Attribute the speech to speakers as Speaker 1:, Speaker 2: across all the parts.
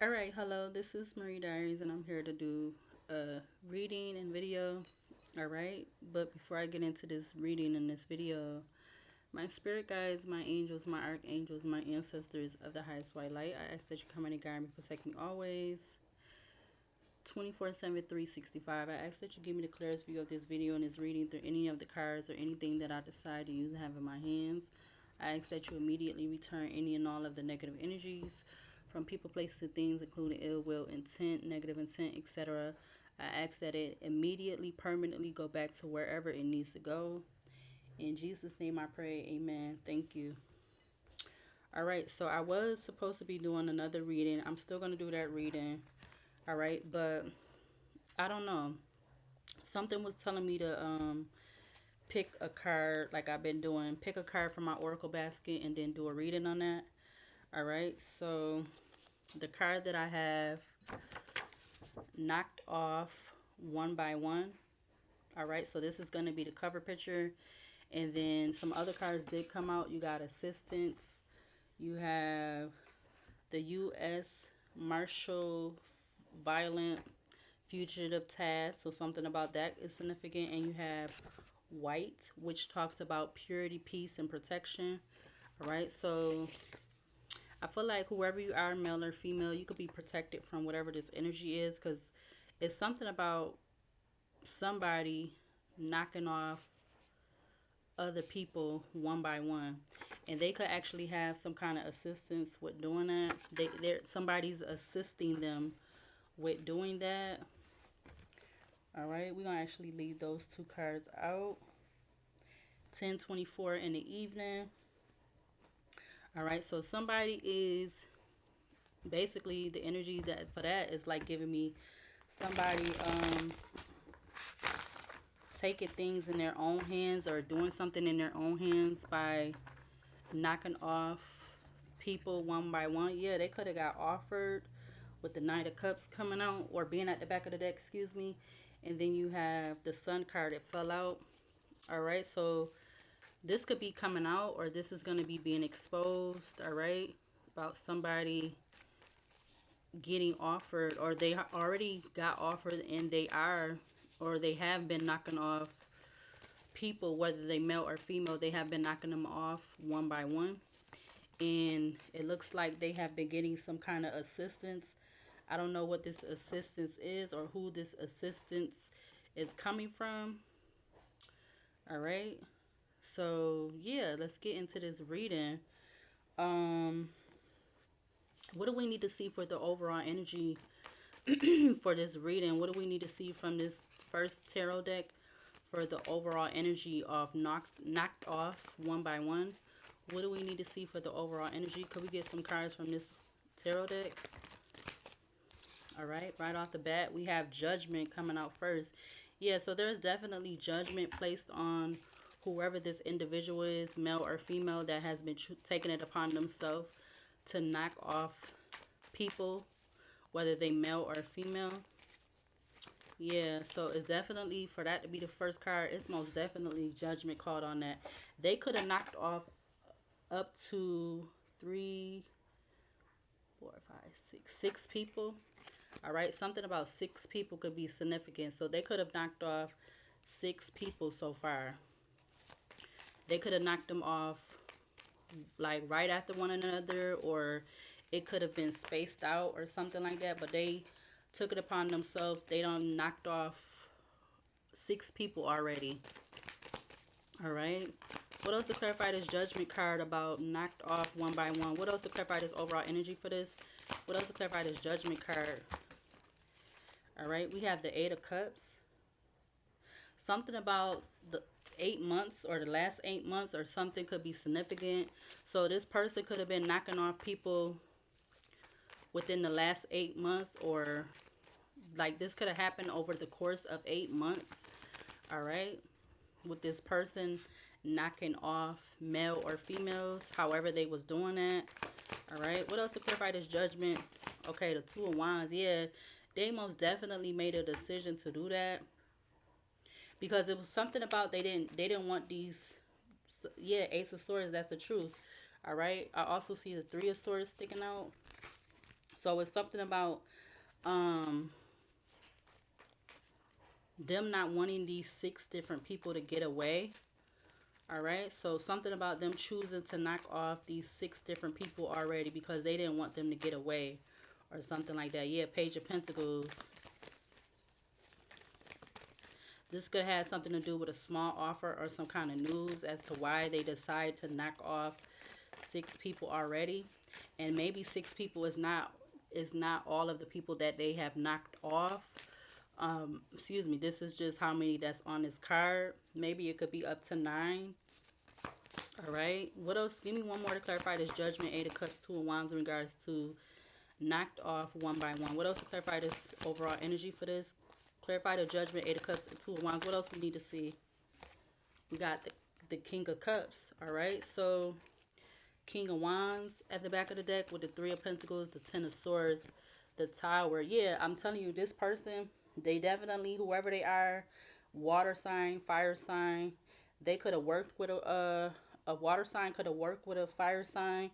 Speaker 1: All right, hello, this is Marie Diaries, and I'm here to do a reading and video. All right, but before I get into this reading and this video, my spirit guides, my angels, my archangels, my ancestors of the highest white light, I ask that you come in and guide me, protect me always. 24/7, 365. I ask that you give me the clearest view of this video and this reading through any of the cards or anything that I decide to use and have in my hands. I ask that you immediately return any and all of the negative energies from people, places, and things, including ill will, intent, negative intent, etc. I ask that it immediately, permanently go back to wherever it needs to go. In Jesus' name I pray, amen. Thank you. All right, so I was supposed to be doing another reading. I'm still going to do that reading. All right, but I don't know. Something was telling me to pick a card like I've been doing. Pick a card from my oracle basket and then do a reading on that. All right, so the card that I have knocked off one by one. All right, so this is going to be the cover picture, and then some other cards did come out. You got assistance, you have the U.S. Marshal Violent Fugitive Task, so something about that is significant, and you have white, which talks about purity, peace, and protection. All right, so I feel like whoever you are, male or female, you could be protected from whatever this energy is, because it's something about somebody knocking off other people one by one, and they could actually have some kind of assistance with doing that. Somebody's assisting them with doing that. All right, we're gonna actually leave those two cards out. 10:24 in the evening. All right, so somebody is basically, the energy that for that is like giving me somebody taking things in their own hands or doing something in their own hands by knocking off people one by one. Yeah, they could have got offered with the Knight of Cups coming out or being at the back of the deck, excuse me. And then you have the Sun card that fell out. All right, so this could be coming out, or this is going to be being exposed. All right, about somebody getting offered, or they already got offered and they are, or they have been knocking off people, whether they male or female. They have been knocking them off one by one, and it looks like they have been getting some kind of assistance. I don't know what this assistance is or who this assistance is coming from. All right, so yeah, let's get into this reading. um what do we need to see for the overall energy for this reading? What do we need to see from this first tarot deck for the overall energy of knocked off one by one? What do we need to see for the overall energy? Could we get some cards from this tarot deck? All right off the bat, we have Judgment coming out first. Yeah, so there's definitely judgment placed on whoever this individual is, male or female, that has been taking it upon themselves to knock off people, whether they male or female. Yeah, so it's definitely, for that to be the first card, it's most definitely judgment called on that. They could have knocked off up to three, four, five, six people. All right, something about six people could be significant. So they could have knocked off six people so far. They could have knocked them off like right after one another, or it could have been spaced out or something like that. But they took it upon themselves. They done knocked off six people already. All right. What else to clarify this judgment card about knocked off one by one? What else to clarify this overall energy for this? What else to clarify this judgment card? All right. We have the Eight of Cups. Something about the 8 months or the last 8 months or something could be significant. So this person could have been knocking off people within the last 8 months, or like this could have happened over the course of 8 months. All right, with this person knocking off male or females, however they was doing that. All right, what else to clarify this judgment? Okay, the Two of Wands. Yeah, they most definitely made a decision to do that because it was something about they didn't want these. Yeah, Ace of Swords, that's the truth. All right, I also see the Three of Swords sticking out. So it's something about um them not wanting these 6 different people to get away. All right, so something about them choosing to knock off these 6 different people already because they didn't want them to get away or something like that. Yeah, Page of Pentacles. This could have something to do with a small offer or some kind of news as to why they decide to knock off 6 people already. And maybe 6 people is not all of the people that they have knocked off. Excuse me, this is just how many that's on this card. Maybe it could be up to 9. All right, what else? Give me one more to clarify this Judgment, 8 of Cups, 2 of Wands in regards to knocked off one by one. What else to clarify this overall energy for this? Clarify the Judgment, 8 of Cups, and 2 of Wands. What else we need to see? We got the King of Cups. All right, so King of Wands at the back of the deck with the 3 of Pentacles, the 10 of Swords, the Tower. Yeah, I'm telling you, this person, they definitely, whoever they are, water sign, fire sign, they could have worked with a water sign, could have worked with a fire sign,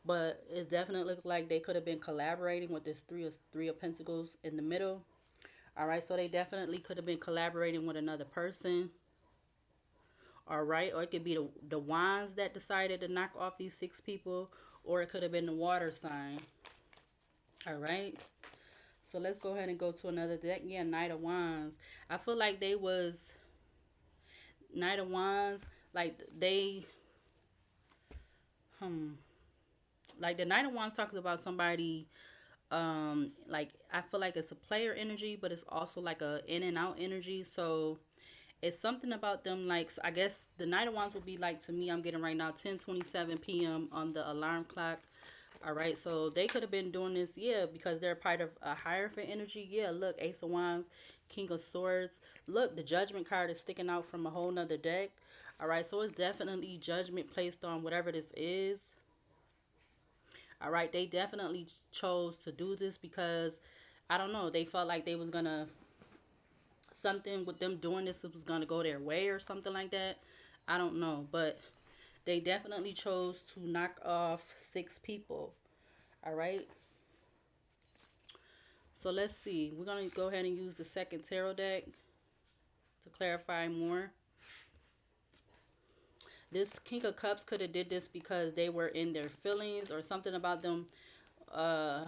Speaker 1: but it definitely looked like they could have been collaborating with this three of Pentacles in the middle. All right, so they definitely could have been collaborating with another person. All right, or it could be the wands that decided to knock off these 6 people, or it could have been the water sign. All right, so let's go ahead and go to another deck. Yeah, Knight of Wands. I feel like they was Knight of Wands, like they hmm like the Knight of Wands talks about somebody, like I feel like it's a player energy, but it's also like a in and out energy. So it's something about them, like, so I guess the Knight of Wands would be like, to me, I'm getting right now 10:27 p.m. on the alarm clock. All right, so they could have been doing this, yeah, because they're part of a Hierophant energy. Yeah, look, Ace of Wands, King of Swords. Look, the Judgment card is sticking out from a whole nother deck. All right, so it's definitely judgment placed on whatever this is. All right, they definitely chose to do this because, I don't know, they felt like they was gonna, something with them doing this was gonna go their way or something like that. I don't know, but they definitely chose to knock off 6 people. All right, so let's see. We're going to go ahead and use the second tarot deck to clarify more. This King of Cups could have did this because they were in their feelings or something about them uh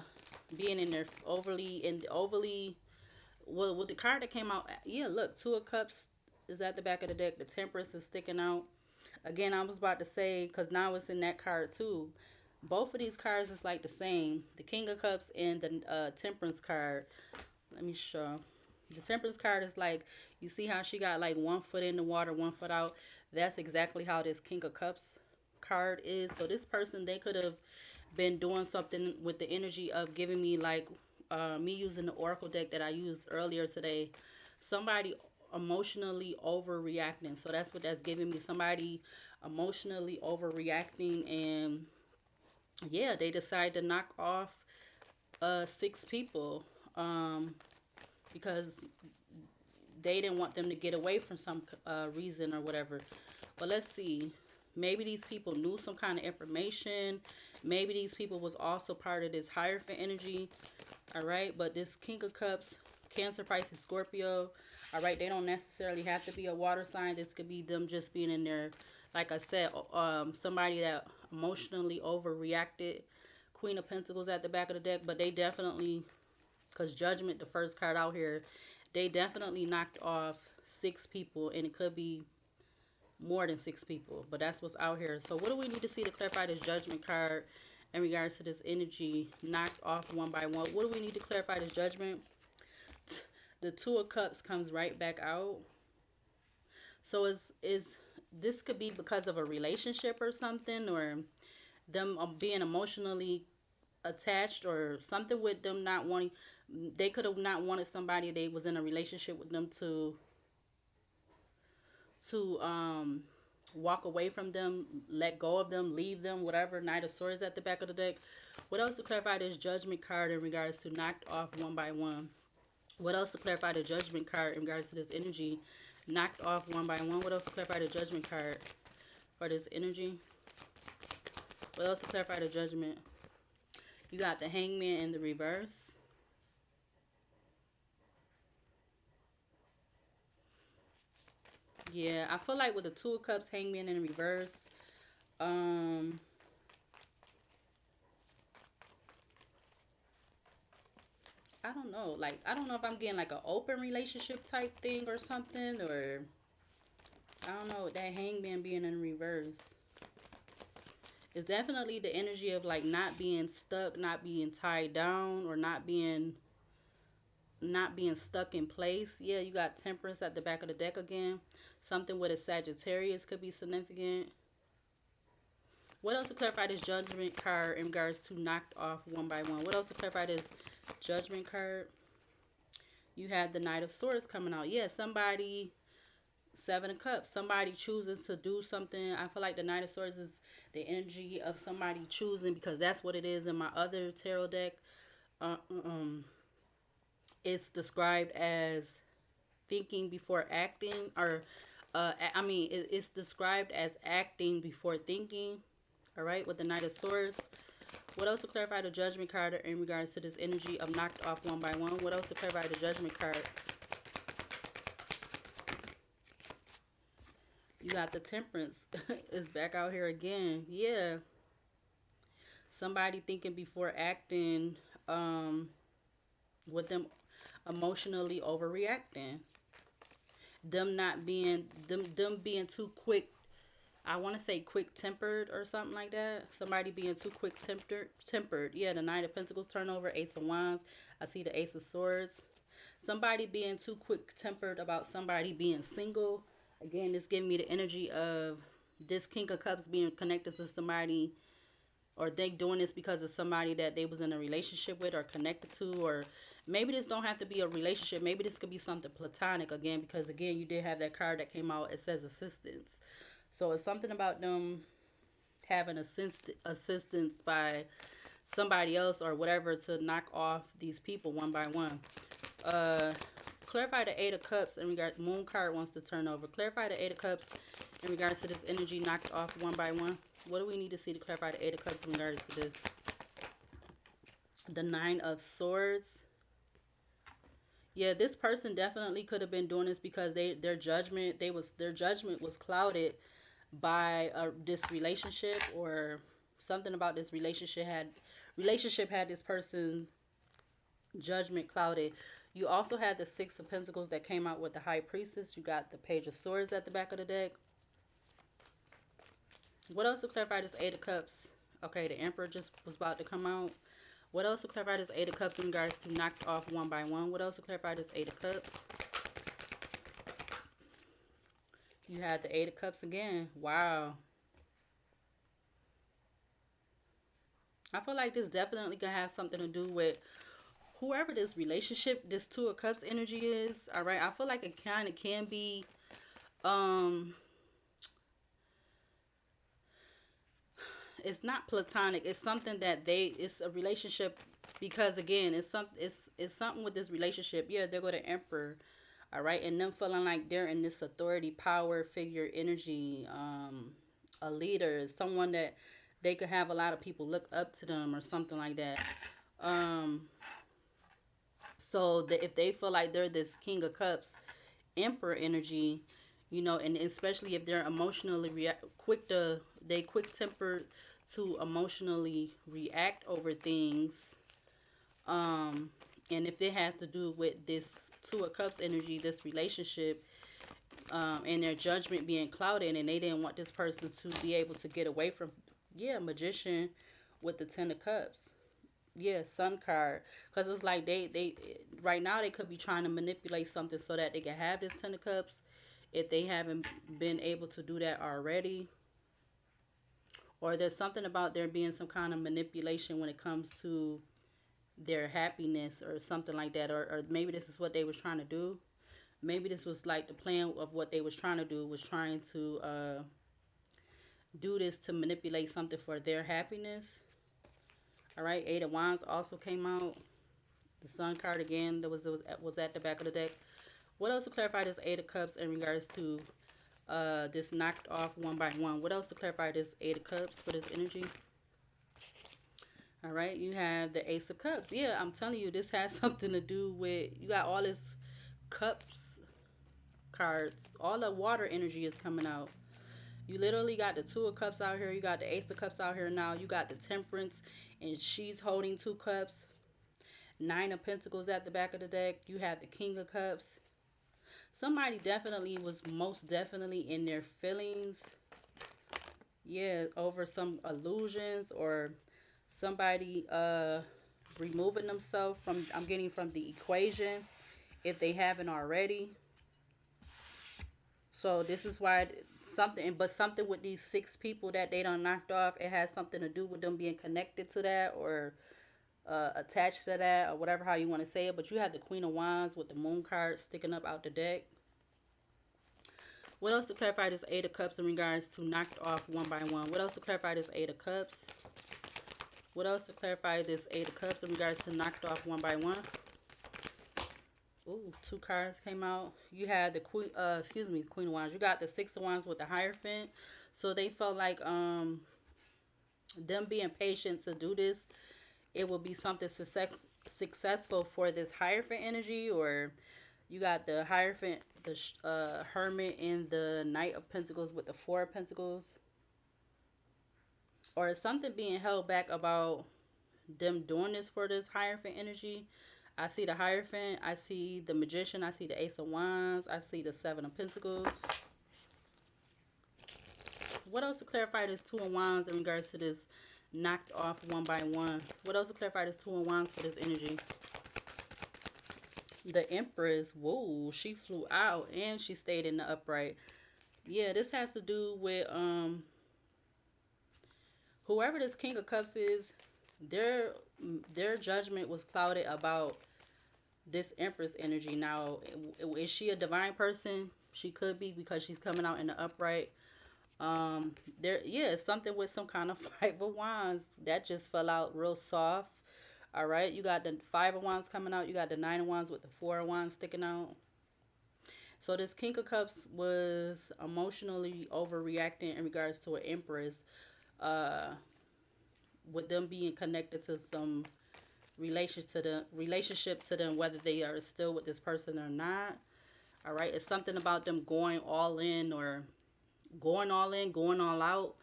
Speaker 1: being in their overly well, with the card that came out. Yeah, look, 2 of Cups is at the back of the deck. The Temperance is sticking out. Again, I was about to say, because now it's in that card too. Both of these cards is like the same. The King of Cups and the Temperance card. Let me show. The Temperance card is like, you see how she got like 1 foot in the water, 1 foot out? That's exactly how this King of Cups card is. So this person, they could have been doing something with the energy of giving me like me using the Oracle deck that I used earlier today. Somebody emotionally overreacting. So that's what that's giving me. Somebody emotionally overreacting, and yeah, they decide to knock off 6 people because they didn't want them to get away from some reason or whatever. But let's see. Maybe these people knew some kind of information. Maybe these people was also part of this Hierophant energy. All right. But this King of Cups, Cancer, Pisces, Scorpio. All right. They don't necessarily have to be a water sign. This could be them just being in there. Like I said, somebody that emotionally overreacted. Queen of Pentacles at the back of the deck. But they definitely, because Judgment, the first card out here, they definitely knocked off 6 people, and it could be more than 6 people, but that's what's out here. So what do we need to see to clarify this Judgment card in regards to this energy knocked off one by one? What do we need to clarify this Judgment? The 2 of Cups comes right back out. So is this could be because of a relationship or something, or them being emotionally attached, or something with them not wanting, they could have not wanted somebody they was in a relationship with them to walk away from them, let go of them, leave them, whatever. Knight of Swords at the back of the deck. What else to clarify this Judgment card in regards to knocked off one by one? What else to clarify the Judgment card in regards to this energy knocked off one by one? What else to clarify the Judgment card for this energy? What else to clarify the Judgment? You got the Hangman in the reverse. Yeah, I feel like with the Two of Cups, Hangman in reverse, um, I don't know. Like, I don't know if I'm getting like an open relationship type thing or something, or I don't know. That Hangman being in reverse. It's definitely the energy of like not being stuck, not being tied down, or not being stuck in place. Yeah, you got Temperance at the back of the deck again. Something with a Sagittarius could be significant. What else to clarify this Judgment card in regards to knocked off one by one? What else to clarify this Judgment card? You have the Knight of Swords coming out. Yeah, somebody, Seven of Cups, somebody chooses to do something. I feel like the Knight of Swords is the energy of somebody choosing, because that's what it is in my other tarot deck. Uh, um, it's described as thinking before acting, or I mean, it's described as acting before thinking. All right, with the Knight of Swords. What else to clarify the Judgment card in regards to this energy of knocked off one by one? What else to clarify the Judgment card? You got the Temperance is back out here again. Yeah, somebody thinking before acting, um, with them emotionally overreacting. Them not being them being too quick. I want to say quick tempered or something like that. Somebody being too quick tempered. Yeah, the Knight of Pentacles turnover, Ace of Wands. I see the Ace of Swords. Somebody being too quick tempered about somebody being single. Again, this giving me the energy of this King of Cups being connected to somebody, or they doing this because of somebody that they was in a relationship with or connected to, or maybe this don't have to be a relationship. Maybe this could be something platonic again, because again, you did have that card that came out. It says assistance. So it's something about them having assistance by somebody else or whatever to knock off these people one by one. Uh, clarify the Eight of Cups in regards. Moon card wants to turn over. Clarify the Eight of Cups in regards to this energy knocked off one by one. What do we need to see to clarify the Eight of Cups in regards to this? The Nine of Swords. Yeah, this person definitely could have been doing this because their judgment was clouded by this relationship, or something about this relationship had this person judgment clouded. You also had the Six of Pentacles that came out with the High Priestess. You got the Page of Swords at the back of the deck. What else to clarify this Eight of Cups? Okay, the Emperor just was about to come out. What else to clarify this Eight of Cups in regards to knocked off one by one? What else to clarify this Eight of Cups? You had the Eight of Cups again. Wow. I feel like this definitely can have something to do with whoever this relationship, this Two of Cups energy is. All right. I feel like it kind of can be, um, it's not platonic. It's something that it's a relationship, because again, it's something with this relationship. Yeah, they go to Emperor. All right. And them feeling like they're in this authority, power figure energy, a leader, someone that they could have a lot of people look up to them or something like that. Um, so that if they feel like they're this King of Cups, Emperor energy, and especially if they're emotionally quick tempered to emotionally react over things. Um, and if it has to do with this Two of Cups energy, this relationship, and their judgment being clouded, and they didn't want this person to be able to get away from, yeah, Magician with the Ten of Cups. Yeah, Sun card. Because it's like they right now they could be trying to manipulate something so that they can have this Ten of Cups if they haven't been able to do that already. Or there's something about there being some kind of manipulation when it comes to their happiness or something like that. Or maybe this is what they was trying to do. Maybe this was like the plan of what they was trying to do, was trying to do this to manipulate something for their happiness. All right, Eight of Wands also came out. The Sun card again that was at the back of the deck. What else to clarify this Eight of Cups in regards to this knocked off one by one? What else to clarify this Eight of Cups for this energy? All right, you have the Ace of Cups. Yeah, I'm telling you, this has something to do with, you got all this cups cards. All the water energy is coming out. You literally got the Two of Cups out here. You got the Ace of Cups out here now. You got the Temperance, and she's holding two cups. Nine of Pentacles at the back of the deck. You have the King of Cups. Somebody definitely was most definitely in their feelings. Yeah, over some illusions, or somebody removing themselves from, I'm getting from the equation, if they haven't already. So this is why something, but something with these six people that they done knocked off, it has something to do with them being connected to that, or attached to that, or whatever how you want to say it. But you have the Queen of Wands with the Moon card sticking up out the deck. What else to clarify this Eight of Cups in regards to knocked off one by one? What else to clarify this Eight of Cups? What else to clarify this Eight of Cups in regards to knocked off one by one? Ooh, two cards came out. You had the Queen, excuse me, Queen of Wands. You got the Six of Wands with the Hierophant. So they felt like them being patient to do this, it will be something successful for this Hierophant energy. Or you got the Hierophant, the Hermit, and the Knight of Pentacles with the Four of Pentacles. Or something being held back about them doing this for this Hierophant energy. I see the Hierophant, I see the Magician, I see the Ace of Wands, I see the Seven of Pentacles. What else to clarify this Two of Wands in regards to this knocked off one by one? What else to clarify this Two of Wands for this energy? The Empress, whoa, she flew out and she stayed in the upright. Yeah, this has to do with whoever this King of Cups is, their their judgment was clouded about this Empress energy. Now, is she a divine person? She could be, because she's coming out in the upright. There, yeah, something with some kind of Five of Wands that just fell out real soft. All right, you got the Five of Wands coming out. You got the Nine of Wands with the Four of Wands sticking out. So this King of Cups was emotionally overreacting in regards to an Empress, uh, with them being connected to some relationship to them, whether they are still with this person or not. All right, it's something about them going all in, or going all in, going all out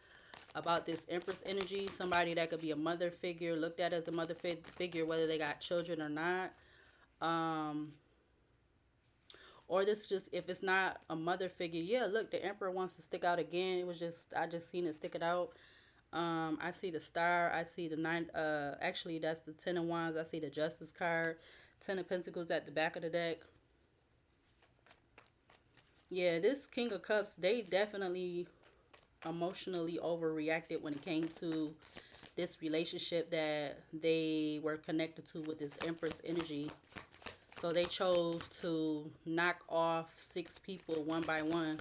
Speaker 1: about this Empress energy. Somebody that could be a mother figure, looked at as a mother figure, whether they got children or not. Um, or this just, if it's not a mother figure, yeah, look, the Emperor wants to stick out again. It was just, I just seen it stick it out. I see the Star. I see the nine. Actually, that's the Ten of Wands. I see the Justice card. Ten of Pentacles at the back of the deck. Yeah, this King of Cups, they definitely emotionally overreacted when it came to this relationship that they were connected to with this Empress energy. So they chose to knock off six people one by one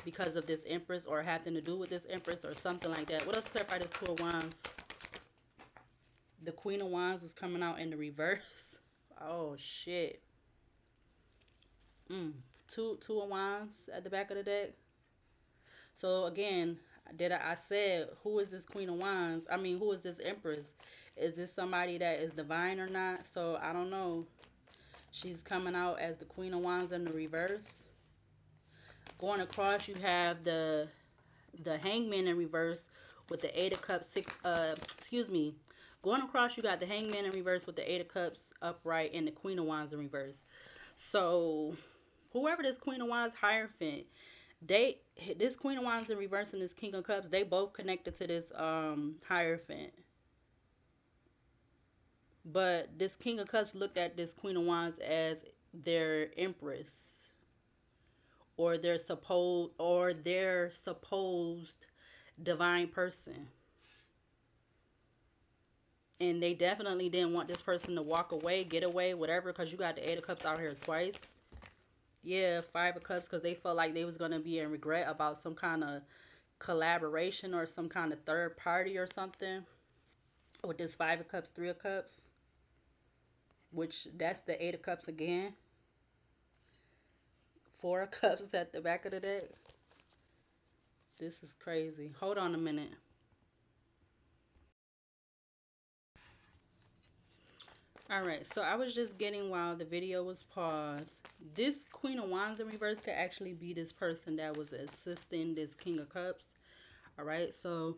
Speaker 1: because of this Empress, or having to do with this Empress, or something like that. What else clarify this Two of Wands? The Queen of Wands is coming out in the reverse. Oh shit. Two of Wands at the back of the deck. So again, I said, who is this Queen of Wands? I mean, who is this Empress? Is this somebody that is divine or not? So I don't know. She's coming out as the Queen of Wands in the reverse. Going across, you have the Hangman in reverse with the Eight of Cups. Excuse me. Going across, you got the Hangman in reverse with the Eight of Cups upright, and the Queen of Wands in reverse. So whoever this Queen of Wands Hierophant, this Queen of Wands in reverse and this King of Cups, they both connected to this Hierophant. But this King of Cups looked at this Queen of Wands as their Empress, or their supposed divine person. And they definitely didn't want this person to walk away, get away, whatever, because you got the Eight of Cups out here twice. Yeah, Five of Cups, because they felt like they was going to be in regret about some kind of collaboration or some kind of third party or something with this Five of Cups, Three of Cups, which that's the Eight of Cups again. Four of Cups at the back of the deck. This is crazy. Hold on a minute. All right, so I was just getting while the video was paused. This Queen of Wands in reverse could actually be this person that was assisting this King of Cups. All right, so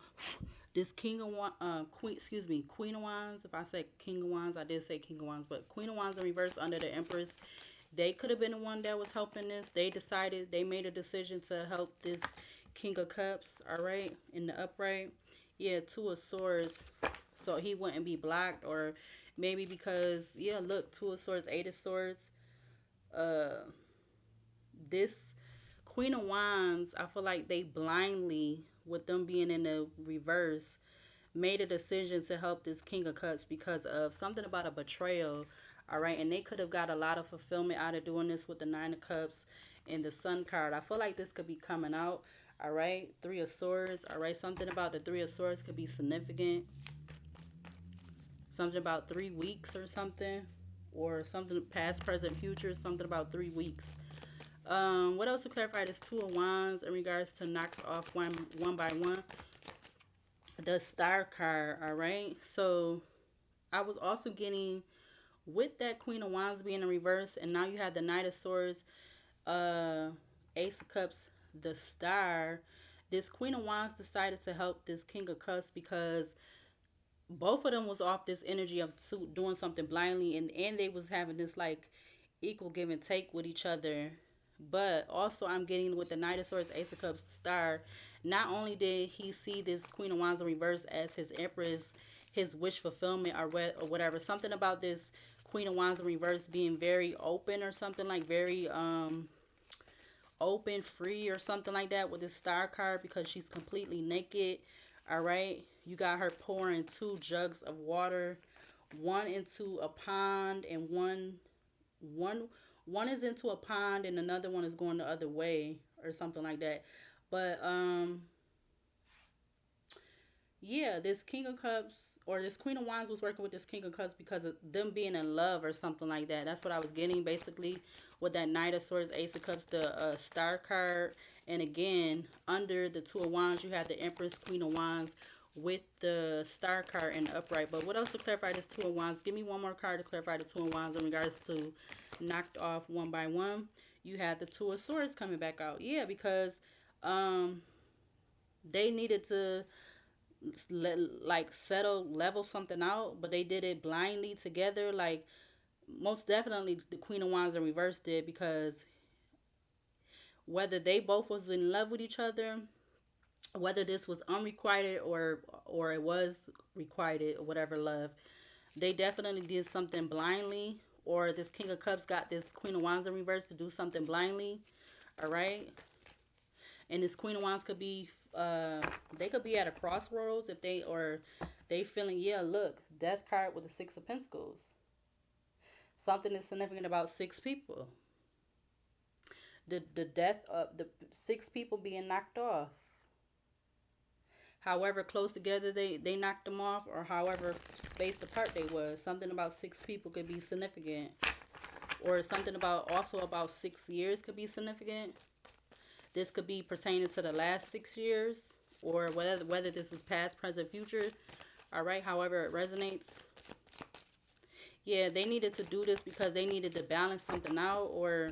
Speaker 1: this Queen of Wands. If I said King of Wands, I did say King of Wands, but Queen of Wands in reverse under the Empress. They could have been the one that was helping this. They made a decision to help this King of Cups. All right, in the upright. Yeah, Two of Swords. So he wouldn't be blocked, or maybe because yeah, look, Two of Swords, Eight of Swords. Uh, this Queen of Wands, I feel like they blindly, with them being in the reverse, made a decision to help this King of Cups because of something about a betrayal. All right, and they could have got a lot of fulfillment out of doing this with the Nine of Cups and the Sun card. I feel like this could be coming out. All right, Three of Swords. All right, something about the Three of Swords could be significant. Something about 3 weeks or something, or something past, present, future. Something about 3 weeks. What else to clarify? This Two of Wands in regards to knocked off one by one. The Star card. All right, so I was also getting with that Queen of Wands being in reverse, and now you have the Knight of Swords, uh, Ace of Cups, the Star. This Queen of Wands decided to help this King of Cups because both of them was off this energy of doing something blindly, and they was having this like equal give and take with each other. But also I'm getting with the Knight of Swords, Ace of Cups, Star. Not only did he see this Queen of Wands in reverse as his Empress, his wish fulfillment, or whatever. Something about this Queen of Wands in reverse being very open, or something like very open, free, or something like that with this Star card, because she's completely naked. All right, you got her pouring 2 jugs of water, one into a pond, and one one is into a pond and another one is going the other way, or something like that. But yeah, this King of Cups or this Queen of Wands was working with this King of Cups because of them being in love or something like that. That's what I was getting basically with that Knight of Swords, Ace of Cups, the Star card. And again, under the Two of Wands, you have the Empress, Queen of Wands with the Star card in the upright. But what else to clarify this Two of Wands? Give me one more card to clarify the Two of Wands in regards to knocked off one by one. You had the Two of Swords coming back out. Yeah, because um, they needed to like settle level something out, but they did it blindly together. Like most definitely the Queen of Wands in reverse did, because whether they both was in love with each other, whether this was unrequited or it was requited or whatever love, they definitely did something blindly. Or this King of Cups got this Queen of Wands in reverse to do something blindly. All right, and this Queen of Wands could be they could be at a crossroads if they feeling, yeah, look, Death card with the Six of Pentacles. Something is significant about 6 people. The death of the 6 people being knocked off. However close together they knocked them off, or however spaced apart they was. Something about 6 people could be significant. Or something about also about 6 years could be significant. This could be pertaining to the last 6 years, or whether this is past, present, future. All right, however it resonates. Yeah, they needed to do this because they needed to balance something out, or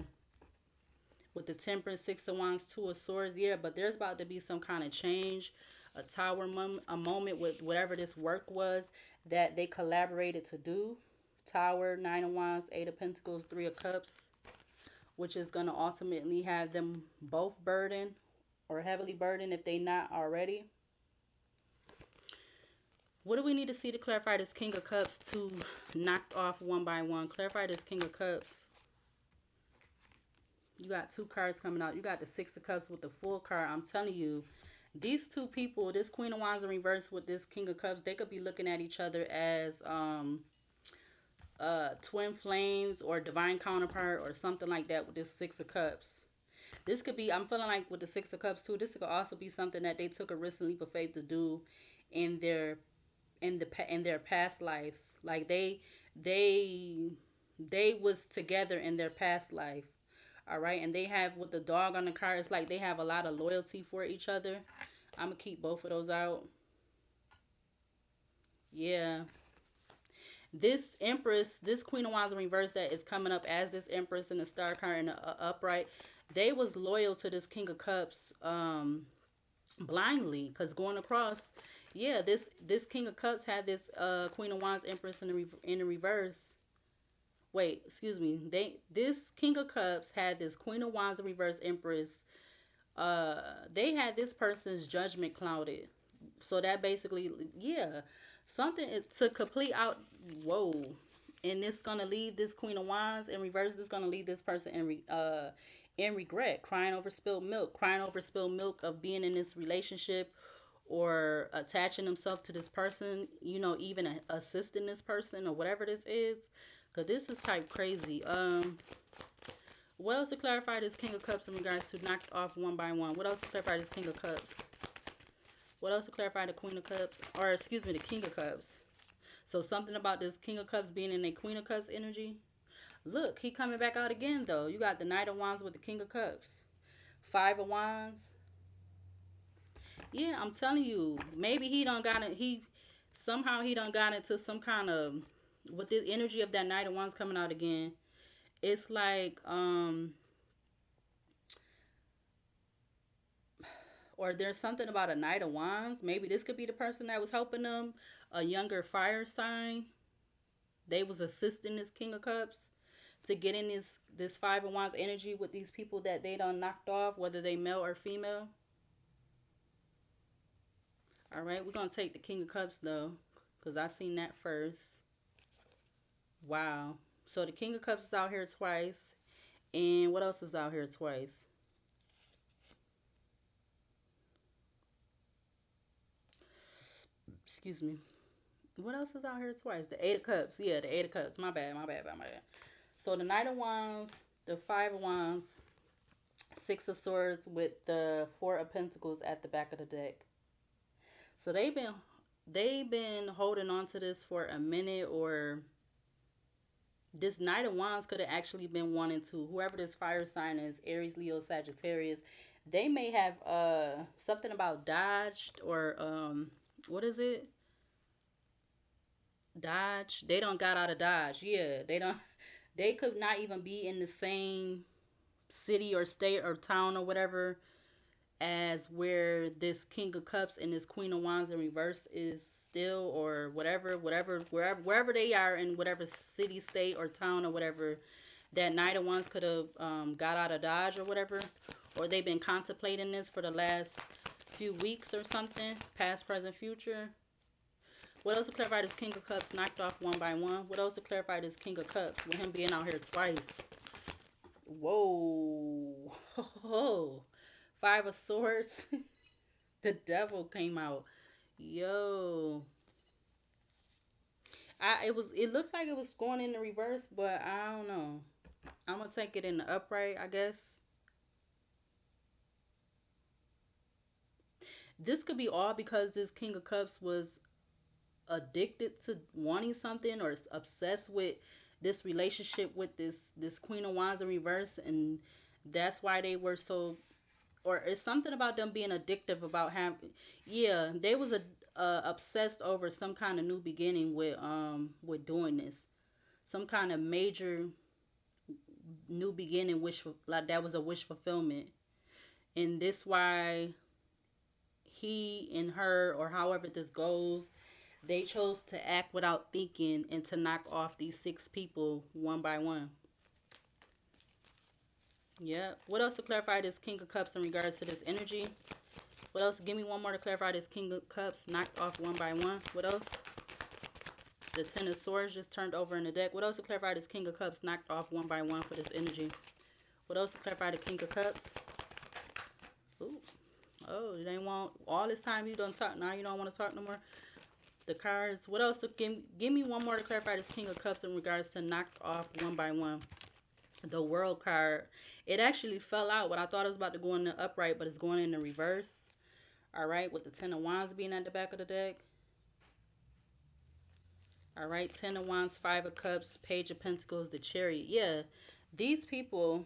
Speaker 1: with the Temperance, Six of Wands, Two of Swords. Yeah, but there's about to be some kind of change, a moment with whatever this work was that they collaborated to do. Tower, Nine of Wands, Eight of Pentacles, Three of Cups, which is going to ultimately have them both burdened or heavily burdened if they not already. What do we need to see to clarify this King of Cups to knocked off one by one? Clarify this King of Cups. You got 2 cards coming out. You got the Six of Cups with the full card. I'm telling you, these 2 people, this Queen of Wands in reverse with this King of Cups, they could be looking at each other as twin flames or divine counterpart or something like that with this Six of Cups. This could be, I'm feeling like with the Six of Cups too, this could also be something that they took a risk and leap of faith to do in their past lives. Like they was together in their past life. All right, and they have, with the dog on the card, it's like they have a lot of loyalty for each other. I'm gonna keep both of those out. Yeah. This Empress, this Queen of Wands in reverse that is coming up as this Empress in the star card in the upright, they was loyal to this King of Cups blindly, because going across, yeah, this King of Cups had this Queen of Wands Empress in the reverse. Wait, excuse me. This King of Cups had this Queen of Wands in reverse Empress. They had this person's judgment clouded. So that basically, yeah, something to complete out. Whoa, and it's gonna leave this Queen of Wands in reverse. This gonna leave this person in regret, crying over spilled milk of being in this relationship or attaching himself to this person. You know, even assisting this person or whatever this is, because this is type crazy. What else to clarify this King of Cups in regards to knocked off one by one? What else to clarify this King of Cups? What else to clarify the Queen of Cups? Or excuse me, the King of Cups. So something about this King of Cups being in a Queen of Cups energy. Look, he coming back out again though. You got the Knight of Wands with the King of Cups. Five of Wands. Yeah, I'm telling you. Maybe he done got it. Somehow he done got into some kind of, with the energy of that Knight of Wands coming out again. It's like or there's something about a Knight of Wands. Maybe this could be the person that was helping them, a younger fire sign. They was assisting this King of Cups to get in this Five of Wands energy with these people that they done knocked off, whether they male or female. All right, we're gonna take the King of Cups though, because I seen that first. Wow. So the King of Cups is out here twice, and what else is out here twice? Excuse me. What else is out here twice? The Eight of Cups. Yeah, the Eight of Cups. My bad. My bad. My bad. So the Knight of Wands, the Five of Wands, Six of Swords with the Four of Pentacles at the back of the deck. So they've been holding on to this for a minute, or this Knight of Wands could have actually been wanting to, whoever this fire sign is, Aries, Leo, Sagittarius, they may have something about dodged or what is it? Dodge. They don't got out of Dodge. Yeah, they don't. They could not even be in the same city or state or town or whatever as where this King of Cups and this Queen of Wands in reverse is still, or wherever they are in whatever city, state, or town or whatever. That Knight of Wands could have got out of Dodge or whatever, or they've been contemplating this for the last few weeks or something, past, present, future. What else to clarify this King of Cups knocked off one by one? What else to clarify this King of Cups with him being out here twice? Whoa. Five of Swords. The devil came out. Yo. It looked like it was going in the reverse, but I don't know. I'm gonna take it in the upright, I guess. This could be all because this King of Cups was addicted to wanting something or obsessed with this relationship with this Queen of Wands in reverse, and that's why they were so, or it's something about them being addictive about having, yeah, they was obsessed over some kind of new beginning with doing this, some kind of major new beginning, wish, like that was a wish fulfillment, and this why he and her, or however this goes, they chose to act without thinking and to knock off these six people one by one. Yeah. What else to clarify this King of Cups in regards to this energy? What else? Give me one more to clarify this King of Cups knocked off one by one. What else? The Ten of Swords just turned over in the deck. What else to clarify this King of Cups knocked off one by one for this energy? What else to clarify the King of Cups? Ooh. Oh, they want all this time you don't talk. Now you don't want to talk no more. The cards. What else? Give me one more to clarify this King of Cups in regards to knocked off one by one. The World card. It actually fell out. But I thought it was about to go in the upright, but it's going in the reverse. All right, with the Ten of Wands being at the back of the deck. All right, Ten of Wands, Five of Cups, Page of Pentacles, the Chariot. Yeah, these people,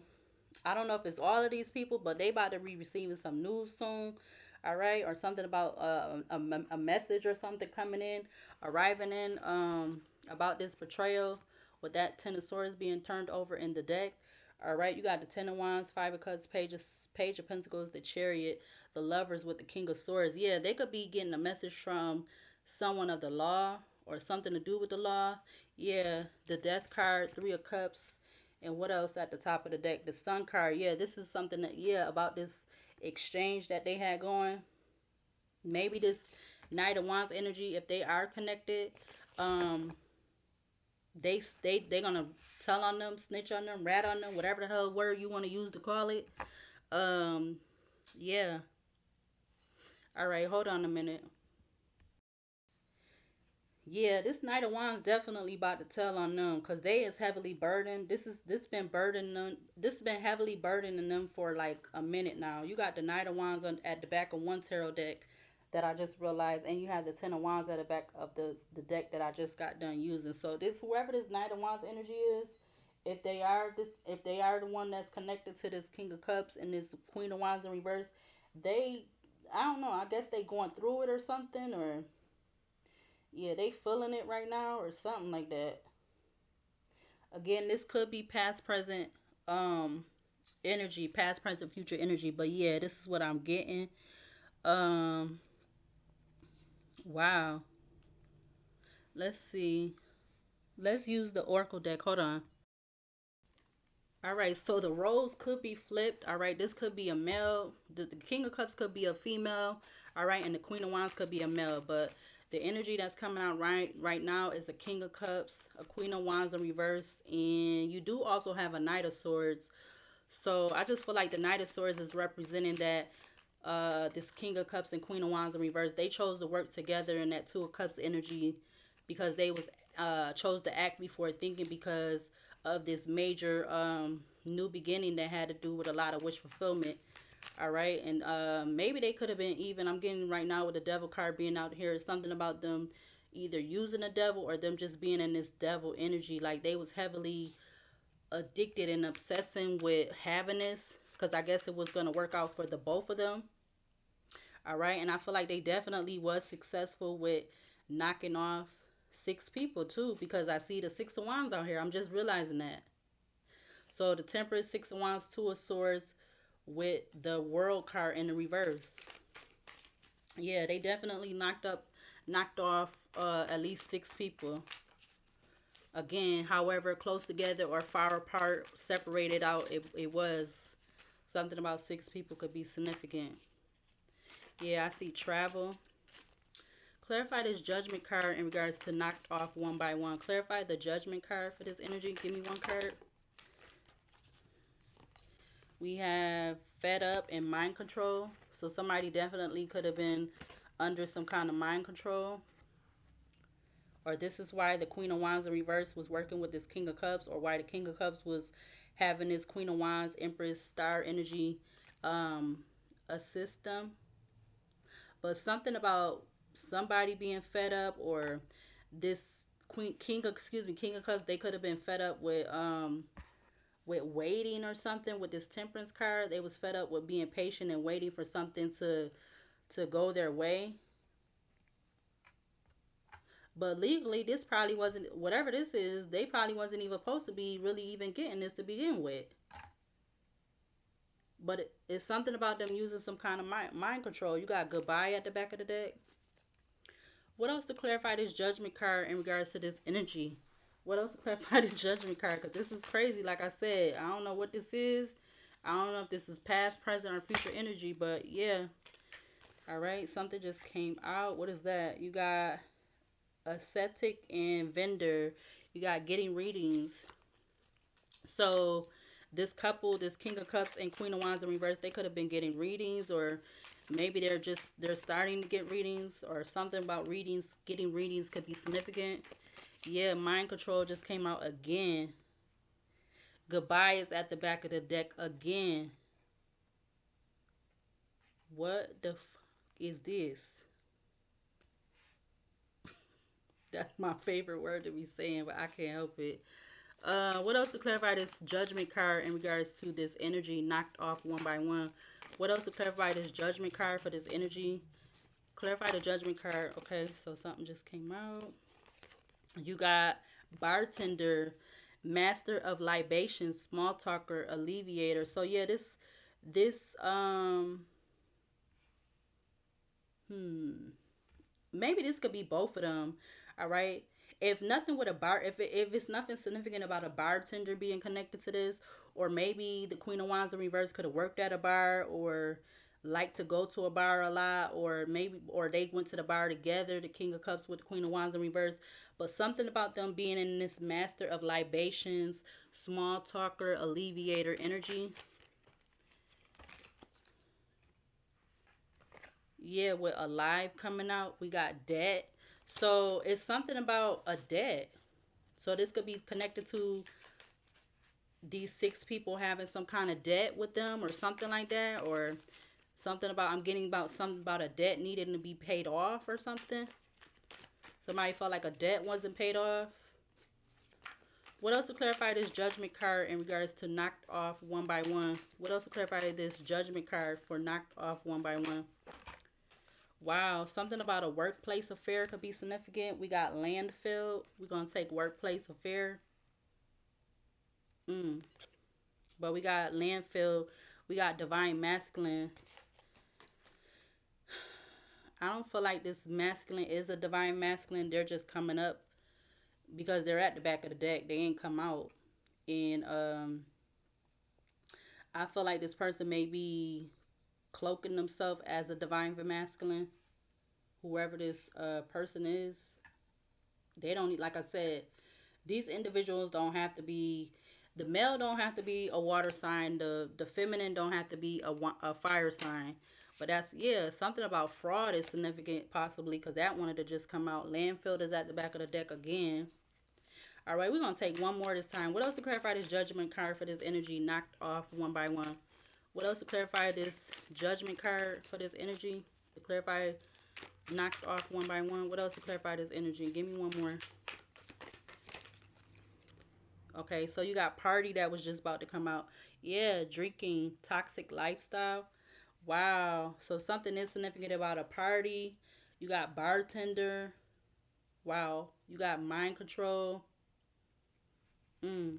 Speaker 1: I don't know if it's all of these people, but they about to be receiving some news soon. All right, or something about a message or something coming in, arriving in. about this betrayal with that Ten of Swords being turned over in the deck. All right, you got the Ten of Wands, Five of Cups, Page of Pentacles, the Chariot, the Lovers with the King of Swords. Yeah, they could be getting a message from someone of the law or something to do with the law. Yeah, the Death card, Three of Cups, and what else at the top of the deck? The Sun card. Yeah, this is something that, yeah, about this exchange that they had going. Maybe this Knight of Wands energy, if they are connected, um, they gonna tell on them, snitch on them, rat on them, whatever the hell word you want to use to call it. Um, yeah. All right, hold on a minute. Yeah, this Knight of Wands definitely about to tell on them because they is heavily burdened. This been burdening them. This been heavily burdening them for like a minute now. You got the Knight of Wands at the back of one tarot deck that I just realized, and you have the Ten of Wands at the back of the deck that I just got done using. So this whoever this Knight of Wands energy is, if they are the one that's connected to this King of Cups and this Queen of Wands in reverse, they I don't know. I guess they going through it or something or yeah, they feeling it right now or something like that. Again, this could be past, present, um, energy, past, present, future energy. But yeah, this is what I'm getting. Um, wow. Let's see. Let's use the Oracle deck. Hold on. All right, so the roles could be flipped. All right, this could be a male. The King of Cups could be a female. All right, and the Queen of Wands could be a male. But the energy that's coming out right now is a King of Cups, a Queen of Wands in reverse, and you do also have a Knight of Swords. So I just feel like the Knight of Swords is representing that this King of Cups and Queen of Wands in reverse, they chose to work together in that Two of Cups energy because they was chose to act before thinking because of this major new beginning that had to do with a lot of wish fulfillment. All right, and maybe they could have been even. I'm getting right now with the Devil card being out here. Something about them either using the devil or them just being in this devil energy. Like they was heavily addicted and obsessing with having this because I guess it was going to work out for the both of them. All right, and I feel like they definitely was successful with knocking off 6 people too because I see the Six of Wands out here. I'm just realizing that. So the Temperance, Six of Wands, Two of Swords with the World card in the reverse. Yeah, they definitely knocked off at least 6 people. Again, however close together or far apart, separated out, it was something about 6 people could be significant. Yeah, I see travel. Clarify this Judgment card in regards to knocked off one by one. Clarify the Judgment card for this energy. Give me one card. We have fed up and mind control. So somebody definitely could have been under some kind of mind control. Or this is why the Queen of Wands in reverse was working with this King of Cups, or why the King of Cups was having this Queen of Wands, Empress, Star energy assist them. But something about somebody being fed up, or this King of Cups, they could have been fed up with waiting or something with this Temperance card. They was fed up with being patient and waiting for something to go their way. But legally, this probably wasn't, whatever this is, they probably wasn't even supposed to be really even getting this to begin with. But it's something about them using some kind of mind control. You got goodbye at the back of the deck. What else to clarify this Judgment card in regards to this energy? What else to clarify this Judgment card? Because this is crazy. Like I said, I don't know what this is. I don't know if this is past, present, or future energy. But yeah. All right. Something just came out. What is that? You got ascetic and vendor. You got getting readings. So this couple, this King of Cups and Queen of Wands in reverse, they could have been getting readings, or maybe they're starting to get readings, or something about readings. Getting readings could be significant. Yeah, mind control just came out again. Goodbye is at the back of the deck again. What the is this? That's my favorite word to be saying, but I can't help it. What else to clarify this Judgment card in regards to this energy knocked off one by one? What else to clarify this Judgment card for this energy? Clarify the Judgment card. Okay, so something just came out. You got bartender, master of libations, small talker, alleviator. So yeah, this hmm maybe this could be both of them. All right. If nothing with a bar, if it's nothing significant about a bartender being connected to this, or maybe the Queen of Wands in reverse could have worked at a bar, or like to go to a bar a lot, or maybe or they went to the bar together, the King of Cups with the Queen of Wands in reverse. But something about them being in this master of libations, small talker, alleviator energy. Yeah, with alive coming out, we got debt. So it's something about a debt. So this could be connected to these six people having some kind of debt with them or something like that, or something about I'm getting about something about a debt needing to be paid off or something. Somebody felt like a debt wasn't paid off. What else to clarify this judgment card in regards to knocked off one by one? What else to clarify this judgment card for knocked off one by one? Wow, something about a workplace affair could be significant. We got landfill. We're gonna take workplace affair. Mm. But we got landfill. We got divine masculine. I don't feel like this masculine is a divine masculine. They're just coming up because they're at the back of the deck. They ain't come out. And I feel like this person may be cloaking themselves as a divine masculine. Whoever this person is, they don't need. Like I said, these individuals don't have to be. The male don't have to be a water sign. The feminine don't have to be a fire sign. But that's yeah, something about fraud is significant possibly because that wanted to just come out. Landfill is at the back of the deck again. All right, we're gonna take one more this time. What else to clarify this judgment card for this energy knocked off one by one? What else to clarify this judgment card for this energy? To clarify knocked off one by one. What else to clarify this energy? Give me one more. Okay, so you got party that was just about to come out. Yeah, drinking, toxic lifestyle. Wow. So something is significant about a party. You got bartender. Wow. You got mind control. Mm.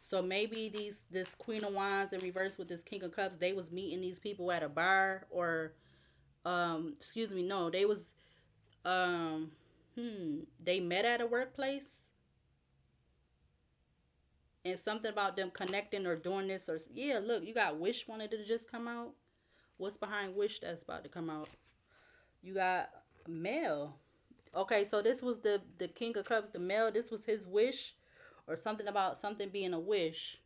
Speaker 1: So maybe this Queen of Wands in reverse with this King of Cups, they was meeting these people at a bar or excuse me, no, they was um they met at a workplace and something about them connecting or doing this or yeah, look, you got Wish wanted to just come out. What's behind Wish that's about to come out? You got Male. Okay, so this was the King of Cups, the male. This was his wish, or something about something being a wish.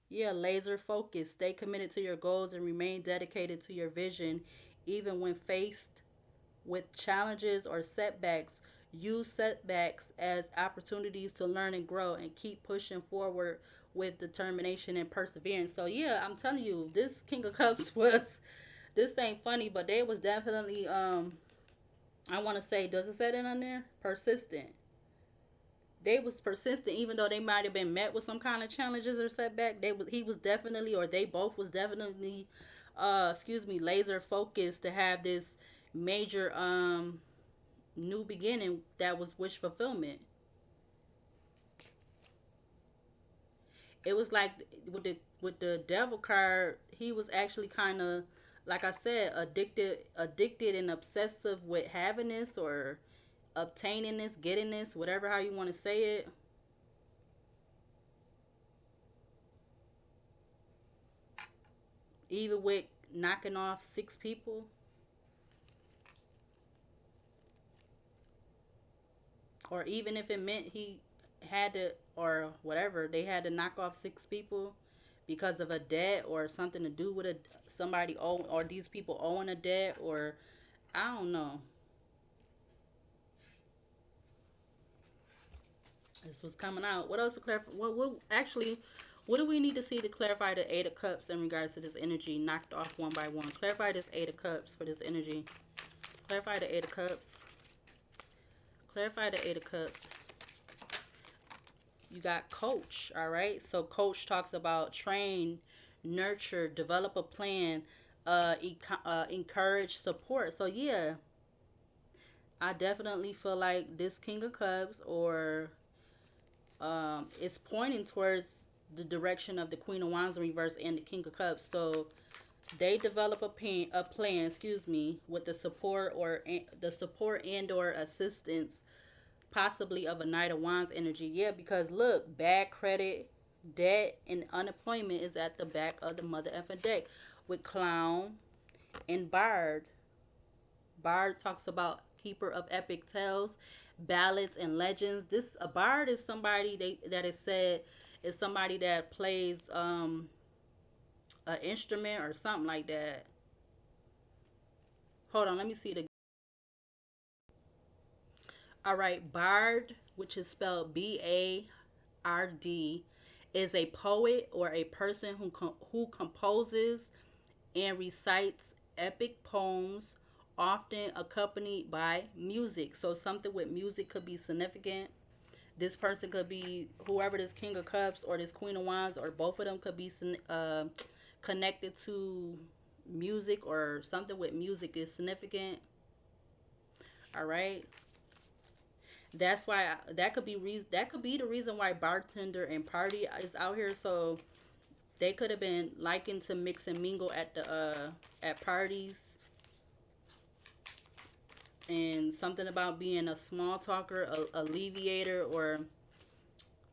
Speaker 1: Yeah, laser focus. Stay committed to your goals and remain dedicated to your vision, even when faced with challenges or setbacks. Use setbacks as opportunities to learn and grow, and keep pushing forward with determination and perseverance. So yeah, I'm telling you, this King of Cups was. This ain't funny, but they was definitely I want to say, does it say that on there? Persistent. They was persistent, even though they might have been met with some kind of challenges or setback. He was definitely, or they both was definitely, excuse me, laser focused to have this major new beginning that was wish fulfillment. It was like with the devil card, he was actually kind of like I said, addicted and obsessive with having this or obtaining this, getting this, whatever how you want to say it. Even with knocking off six people, or even if it meant he had to, or whatever, they had to knock off six people because of a debt or something to do with a somebody owe or these people owing a debt or I don't know. This was coming out. What else to clarify? What actually? What do we need to see to clarify the Eight of Cups in regards to this energy knocked off one by one? Clarify this Eight of Cups for this energy. Clarify the Eight of Cups. Clarify the Eight of Cups. You got coach, all right? So coach talks about train, nurture, develop a plan, encourage, support. So yeah, I definitely feel like this King of Cups or it's pointing towards the direction of the Queen of Wands in reverse and the King of Cups. So they develop a plan, excuse me, with the support and or assistance possibly of a Knight of Wands energy. Yeah, because look, bad credit, debt, and unemployment is at the back of the mother effing deck with Clown and Bard. Bard talks about keeper of epic tales, ballads, and legends. This a bard is somebody that is said is somebody that plays an instrument or something like that. Hold on, let me see the. All right, bard, which is spelled Bard, is a poet or a person who composes and recites epic poems, often accompanied by music. So something with music could be significant. This person could be whoever this King of Cups or this Queen of Wands or both of them could be connected to music or something with music is significant. All right. That's why that could be the reason why bartender and party is out here. So they could have been likened to mix and mingle at the at parties, and something about being a small talker, a alleviator, or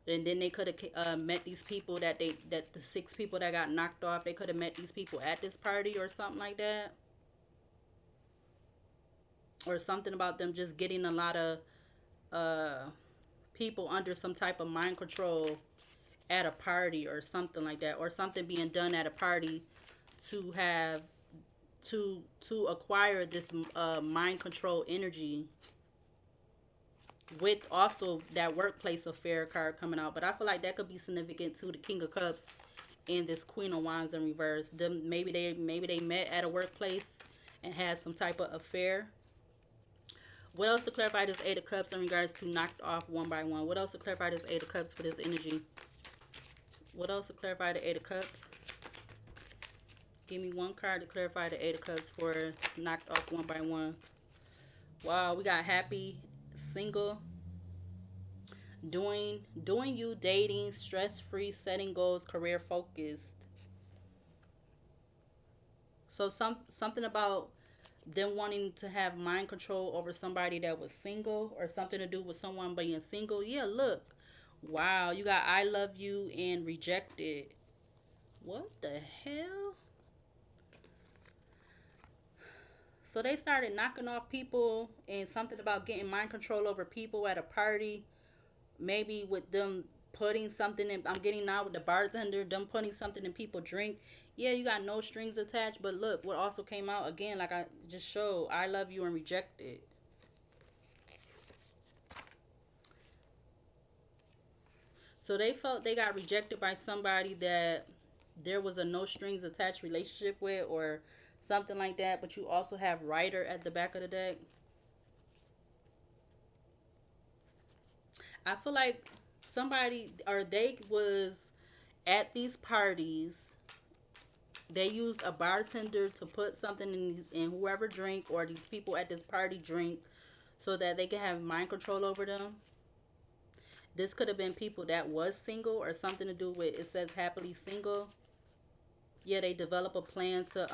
Speaker 1: and then they could have met these people that the six people that got knocked off. They could have met these people at this party or something like that, or something about them just getting a lot of uh people under some type of mind control at a party or something like that, or something being done at a party to have to acquire this mind control energy, with also that workplace affair card coming out. But I feel like that could be significant to the King of Cups and this Queen of Wands in reverse. Them maybe they met at a workplace and had some type of affair. What else to clarify this Eight of Cups in regards to knocked off one by one? What else to clarify this Eight of Cups for this energy? What else to clarify the Eight of Cups? Give me one card to clarify the Eight of Cups for knocked off one by one. Wow, we got happy, single, doing you, dating, stress free, setting goals, career focused. So something about them wanting to have mind control over somebody that was single, or something to do with someone being single. Yeah, look. Wow, you got I love you and rejected. What the hell? So they started knocking off people, and something about getting mind control over people at a party. Maybe with them putting something in. I'm getting now with the bartender, them putting something in people drink. Yeah, you got no strings attached. But look, what also came out again, like I just showed, I love you and rejected. So they felt they got rejected by somebody that there was a no strings attached relationship with, or something like that. But you also have writer at the back of the deck. I feel like somebody or they was at these parties. They used a bartender to put something in whoever drink, or these people at this party drink, so that they can have mind control over them. This could have been people that was single, or something to do with, it says happily single. Yeah, they develop a plan to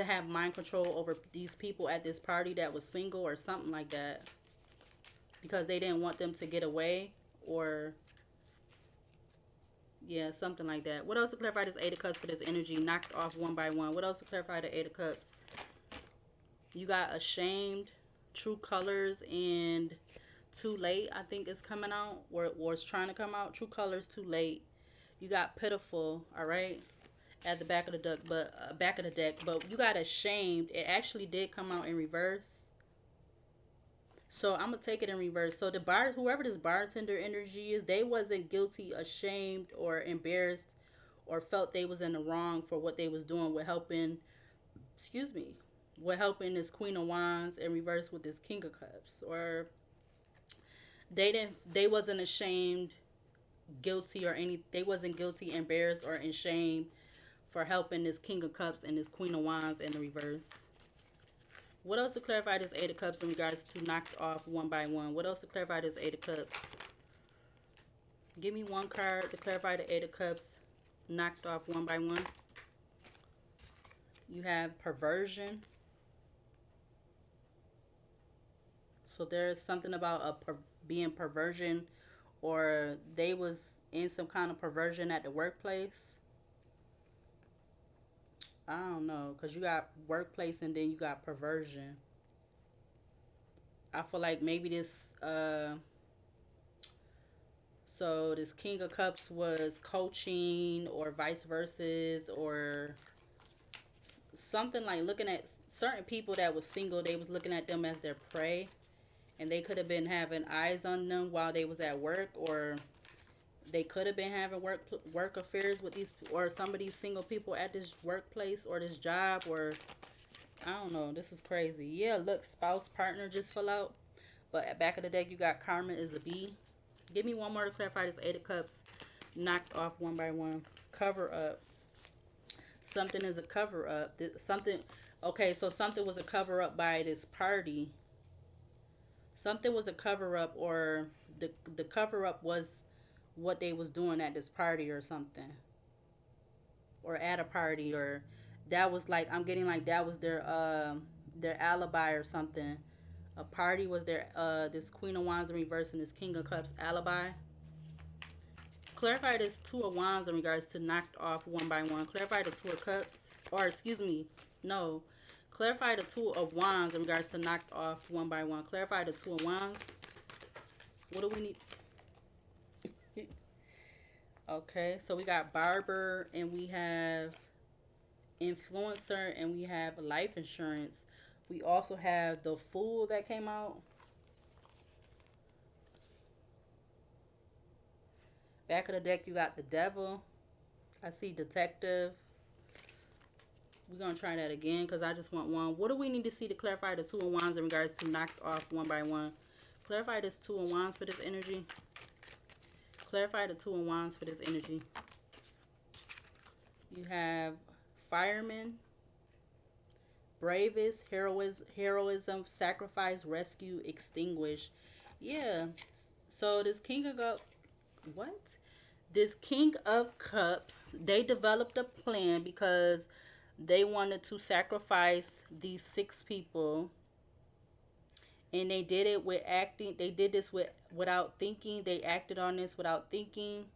Speaker 1: have mind control over these people at this party that was single or something like that, because they didn't want them to get away, or yeah, something like that. What else to clarify this Eight of Cups for this energy knocked off one by one? What else to clarify the Eight of Cups? You got ashamed, true colors, and too late. I think is coming out, or it's trying to come out. True colors, too late. You got pitiful. All right, at the back of the deck, but you got ashamed. It actually did come out in reverse. So I'm gonna take it in reverse. So the bar, whoever this bartender energy is, they wasn't guilty, ashamed, or embarrassed, or felt they was in the wrong for what they was doing with helping. Excuse me, with helping this Queen of Wands in reverse with this King of Cups, or they wasn't ashamed, guilty, or any. They wasn't guilty, embarrassed, or ashamed for helping this King of Cups and this Queen of Wands in the reverse. What else to clarify this Eight of Cups in regards to knocked off one by one? What else to clarify this Eight of Cups? Give me one card to clarify the Eight of Cups knocked off one by one. You have perversion. So there's something about being perversion, or they was in some kind of perversion at the workplace. I don't know, because you got workplace and then you got perversion. I feel like maybe this King of Cups was coaching or vice versa, or something like looking at certain people that was single. They was looking at them as their prey, and they could have been having eyes on them while they was at work, or they could have been having work affairs with these, or some of these single people at this workplace or this job, or I don't know. This is crazy. Yeah, look, spouse partner just fell out. But at back of the deck, you got karma is a B. Give me one more to clarify this Eight of Cups knocked off one by one. Cover up. Something is a cover up. Something. Okay, so something was a cover up by this party. Something was a cover up, or the cover up was what they was doing at this party or something, or at a party, or that was like, I'm getting like that was their alibi or something. A party was their this Queen of Wands in reverse and this King of Cups alibi. Clarify this Two of Wands in regards to knocked off one by one. Clarify the Two of Cups, or excuse me, no. Clarify the Two of Wands in regards to knocked off one by one. Clarify the Two of Wands. What do we need? Okay, so we got barber and we have influencer and we have life insurance. We also have the Fool that came out. Back of the deck, you got the Devil. I see Detective. We're going to try that again because I just want one. What do we need to see to clarify the Two of Wands in regards to knocked off one by one? Clarify this Two of Wands for this energy. Clarify the Two of Wands for this energy. You have Fireman, Bravest, Heroism, Sacrifice, Rescue, Extinguish. Yeah. So this King of Cups, what? This King of Cups, they developed a plan because they wanted to sacrifice these 6 people, and they did it with acting. They did this without thinking. They acted on this without thinking.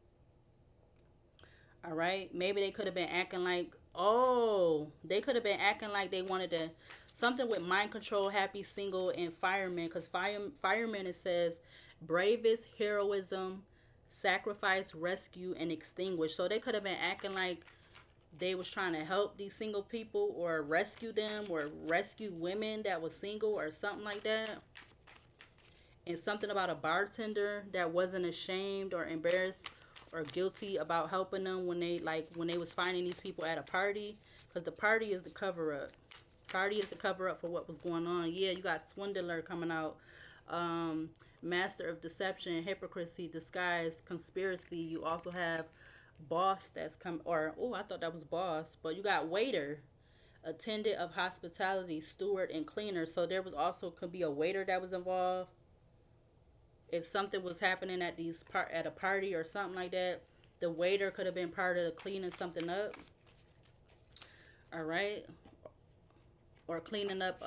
Speaker 1: All right. Maybe they could have been acting like, oh, they could have been acting like they wanted to, something with mind control, happy, single, and fireman. Because fireman, it says bravest, heroism, sacrifice, rescue, and extinguish. So they could have been acting like they was trying to help these single people or rescue them or rescue women that was single or something like that. And something about a bartender that wasn't ashamed or embarrassed or guilty about helping them when they was finding these people at a party, because the party is the cover up. Party is the cover up for what was going on. Yeah, you got swindler coming out, um, master of deception, hypocrisy, disguise, conspiracy. You also have boss that's come, or oh, I thought that was boss, but you got waiter, attendant of hospitality, steward, and cleaner. So there was also could be a waiter that was involved. If something was happening at a party or something like that, the waiter could have been part of the cleaning something up. All right, or cleaning up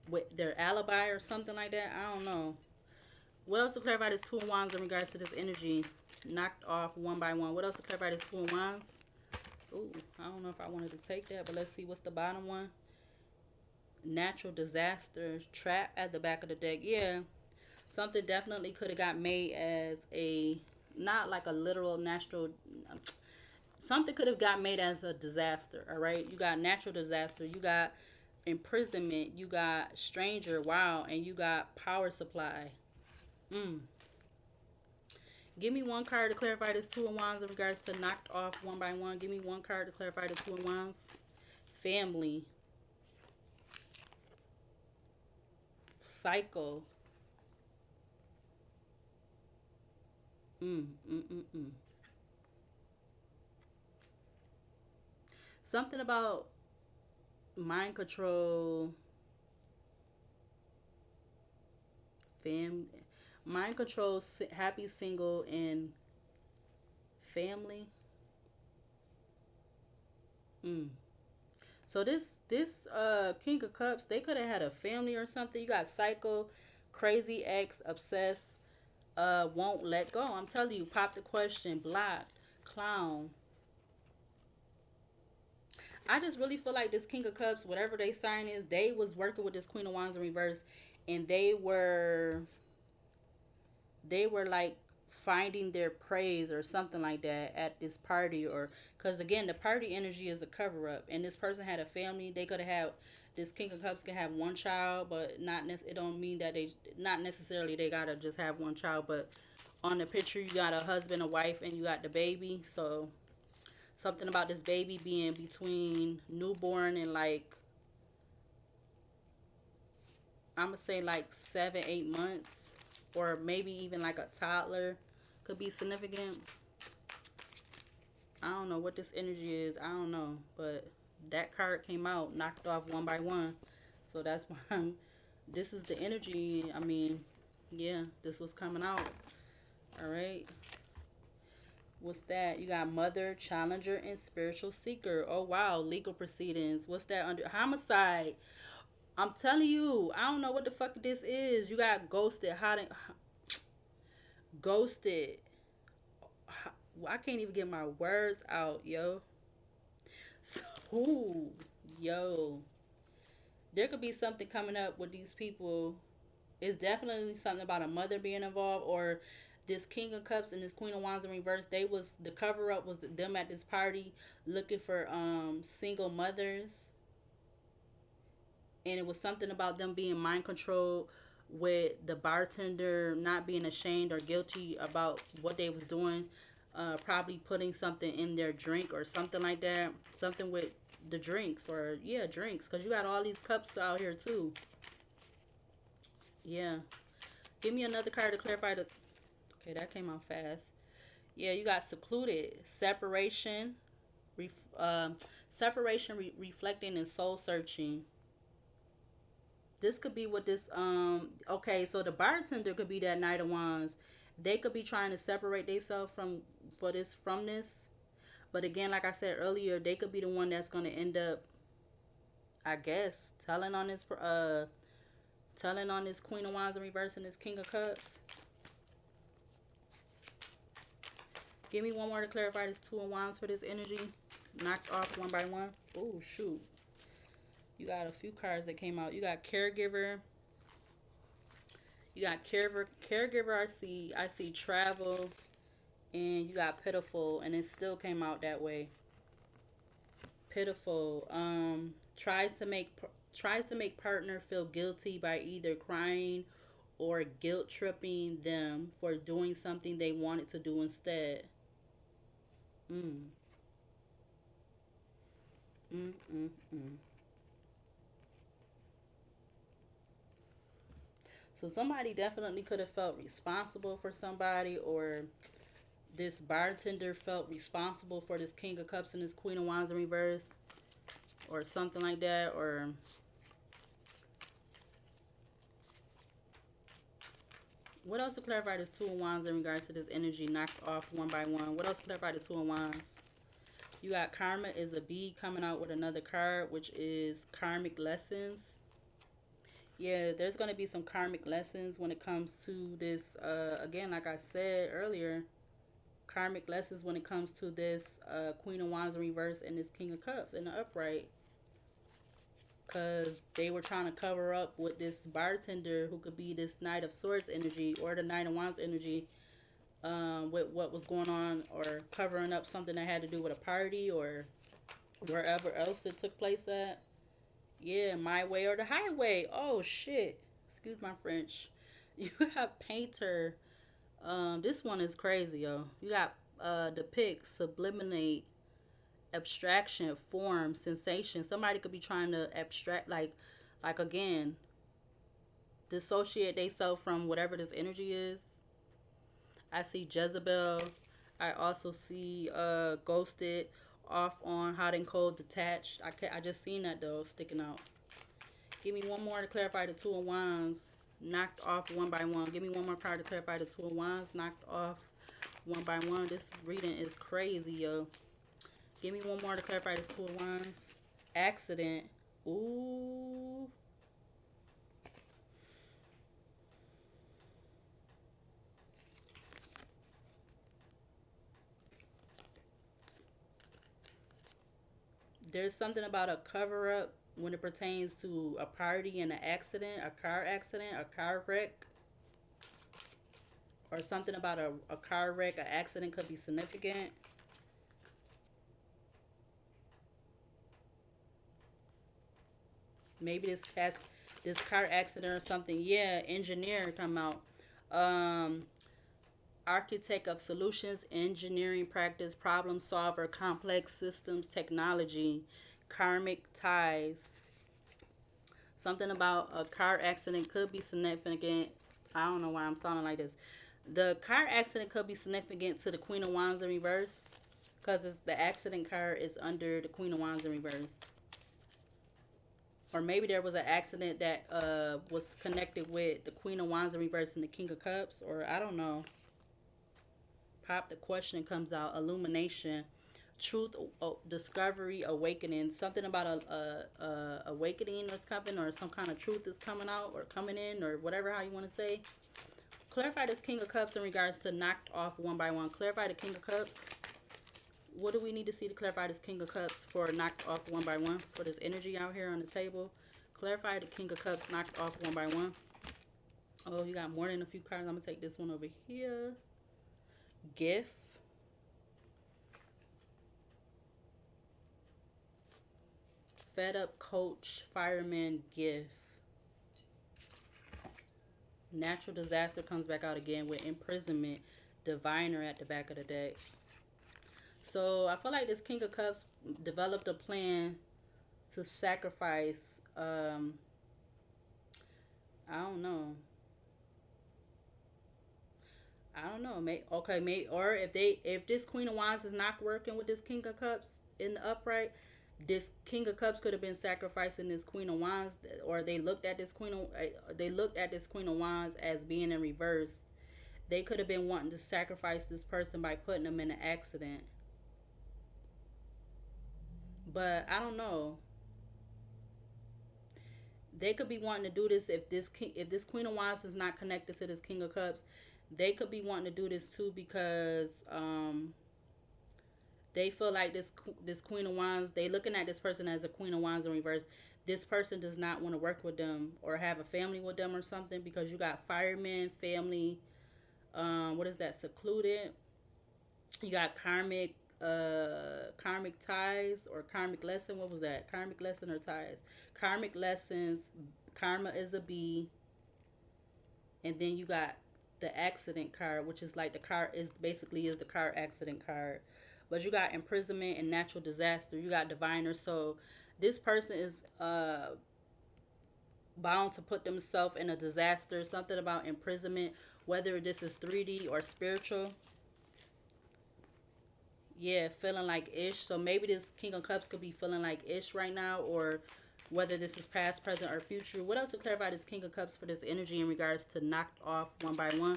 Speaker 1: with their alibi or something like that. I don't know. What else to clarify this Two of Wands in regards to this energy knocked off one by one? What else to clarify this Two of Wands? Ooh, I don't know if I wanted to take that, but let's see what's the bottom one. Natural disaster, trap at the back of the deck. Yeah, something definitely could have got made as a, not like a literal natural, something could have got made as a disaster. All right, you got natural disaster, you got imprisonment, you got stranger, wow, and you got power supply. mm. Give me one card to clarify this Two of Wands in regards to knocked off one by one. Give me one card to clarify the Two of Wands. Family, cycle. mm, mm, mm, mm. Something about mind control. Fam, mind control, happy single, and family. Mm. So this King of Cups, they could have had a family or something. You got psycho, crazy ex, obsessed, won't let go. I'm telling you, pop the question, blocked, clown. I just really feel like this King of Cups, whatever they sign is, they was working with this Queen of Wands in reverse, and they were like finding their praise or something like that at this party, or because again the party energy is a cover up, and this person had a family. They could have had this King of Cups could have one child, but it don't mean that they not necessarily they gotta just have one child, but on the picture you got a husband, a wife, and you got the baby. So something about this baby being between newborn and like I'm gonna say like 7, 8 months, or maybe even like a toddler could be significant. I don't know what this energy is. I don't know, but that card came out, knocked off one by one. So that's why this is the energy. I mean, yeah, this was coming out. All right. What's that? You got mother, challenger, and spiritual seeker. Oh wow, legal proceedings. What's that under homicide? I'm telling you, I don't know what the fuck this is. You got ghosted, ghosted. I can't even get my words out, yo. So, ooh, yo, there could be something coming up with these people. It's definitely something about a mother being involved, or this King of Cups and this Queen of Wands in reverse. They was the cover up was them at this party looking for single mothers, and it was something about them being mind controlled with the bartender not being ashamed or guilty about what they was doing, probably putting something in their drink or something like that, something with the drinks, or yeah, drinks, because you got all these cups out here too. Yeah, give me another card to clarify the. Okay, that came out fast. Yeah, you got secluded, separation, ref, um, separation, reflecting, and soul searching. This could be what this okay, so the bartender could be that Knight of Wands. They could be trying to separate themselves from this. But again, like I said earlier, they could be the one that's gonna end up, I guess, telling on this Queen of Wands in reverse and this King of Cups. Give me one more to clarify this Two of Wands for this energy. Knocked off one by one. Oh shoot. You got a few cards that came out. You got caregiver. You got caregiver. I see travel, and you got pitiful, and it still came out that way. Pitiful. Tries to make partner feel guilty by either crying or guilt tripping them for doing something they wanted to do instead. Mm, mm, mm, mm. So somebody definitely could have felt responsible for somebody, or this bartender felt responsible for this King of Cups and this Queen of Wands in reverse, or something like that, or what else to clarify this Two of Wands in regards to this energy knocked off one by one? What else to clarify the Two of Wands? You got Karma is a bee coming out with another card, which is karmic lessons. Yeah, there's going to be some karmic lessons when it comes to this. Again, like I said earlier, karmic lessons when it comes to this Queen of Wands in reverse and this King of Cups in the upright. Because they were trying to cover up with this bartender who could be this Knight of Swords energy or the Knight of Wands energy, with what was going on, or covering up something that had to do with a party or wherever else it took place at. Yeah, my way or the highway. Oh shit. Excuse my French. You got painter. This one is crazy, yo. You got depict, subliminate, abstraction, form, sensation. Somebody could be trying to abstract, like again, dissociate themselves from whatever this energy is. I see Jezebel. I also see ghosted, off on, hot and cold, detached. I just seen that though sticking out. Give me one more to clarify the Two of Wands. knocked off one by one. Give me one more card to clarify the Two of Wands. Knocked off one by one. This reading is crazy, yo. Give me one more to clarify this Two of Wands. Accident. Ooh. There's something about a cover up when it pertains to a party and an accident, a car wreck, or something about a car wreck, an accident could be significant. Maybe this car accident or something. Yeah, engineer come out. Um, Architect of solutions, engineering practice, problem solver, complex systems, technology, karmic ties. Something about a car accident could be significant. I don't know why I'm sounding like this. The car accident could be significant to the Queen of Wands in reverse because the accident card is under the Queen of Wands in reverse. Or maybe there was an accident that was connected with the Queen of Wands in reverse and the King of Cups, or I don't know. Pop the question comes out. Illumination, truth, discovery, awakening. Something about a awakening that's coming, or some kind of truth is coming out or coming in, or whatever how you want to say. Clarify this King of Cups in regards to knocked off one by one. Clarify the King of Cups. What do we need to see to clarify this King of Cups for knocked off one by one? For this energy out here on the table. Clarify the King of Cups knocked off one by one. Oh, you got more than a few cards. I'm going to take this one over here. Gift. Fed up coach, fireman, gift. Natural disaster comes back out again with imprisonment, diviner at the back of the deck. So I feel like this King of Cups developed a plan to sacrifice. I don't know. I don't know. Or if this Queen of Wands is not working with this King of Cups in the upright, this King of Cups could have been sacrificing this Queen of Wands, or they looked at this Queen of Wands as being in reverse. They could have been wanting to sacrifice this person by putting them in an accident. But I don't know. They could be wanting to do this if this Queen of Wands is not connected to this King of Cups. They could be wanting to do this too because they feel like this Queen of Wands. They looking at this person as a Queen of Wands in reverse. This person does not want to work with them or have a family with them or something because you got firemen, family. What is that? Secluded. You got karmic ties or karmic lesson. What was that? Karmic lesson or ties? Karmic lessons. Karma is a B, and then you got the accident card, which is like the car is basically is the car accident card. But you got imprisonment and natural disaster. You got diviner. So this person is bound to put themselves in a disaster. Something about imprisonment, whether this is 3D or spiritual. Yeah, feeling like ish. So maybe this King of Cups could be feeling like ish right now, or whether this is past, present, or future. What else to clarify this King of Cups for this energy in regards to knocked off one by one?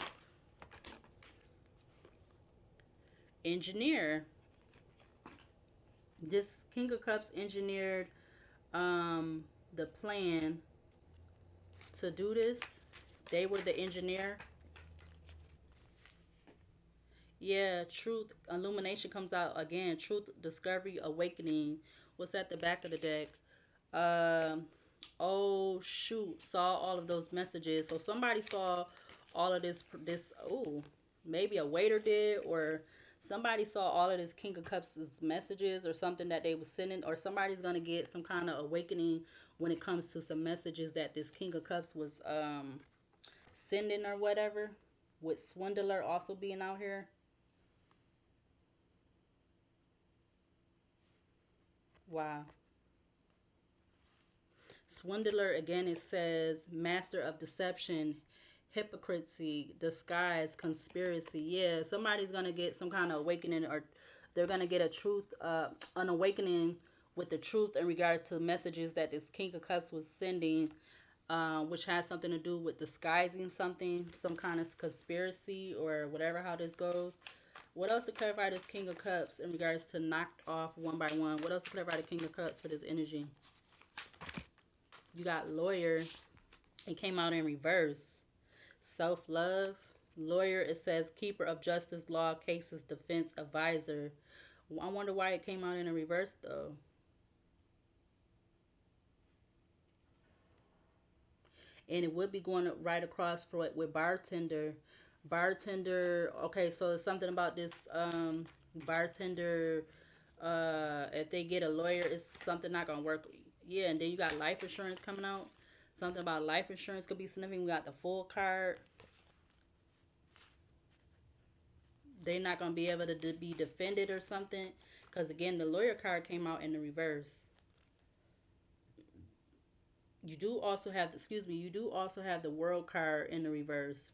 Speaker 1: Engineer. This King of Cups engineered the plan to do this. They were the engineer. Yeah, truth, illumination comes out again. Truth, discovery, awakening. What's at the back of the deck? Um, oh shoot, saw all of those messages. So somebody saw all of this. Oh, maybe a waiter did, or somebody saw all of this King of Cups' messages or something that they were sending, or somebody's gonna get some kind of awakening when it comes to some messages that this King of Cups was sending or whatever. With Swindler also being out here. Wow. Swindler again, it says master of deception, hypocrisy, disguise, conspiracy. Yeah, somebody's gonna get some kind of awakening, or they're gonna get a truth, an awakening with the truth in regards to messages that this King of Cups was sending. which has something to do with disguising something, some kind of conspiracy or whatever, how this goes. What else to clarify this King of Cups in regards to knocked off one by one? What else to clarify the King of Cups for this energy? You got lawyer. It came out in reverse. Self-love. Lawyer, it says keeper of justice, law, cases, defense, advisor. I wonder why it came out in a reverse though. And it would be going right across for it with bartender. Bartender, okay, so it's something about this bartender. If they get a lawyer, it's something not gonna work. Yeah, and then you got life insurance coming out. Something about life insurance could be significant. We got the full card. They're not gonna be able to be defended or something, because again, the lawyer card came out in the reverse. You do also have, excuse me, you do also have the world card in the reverse.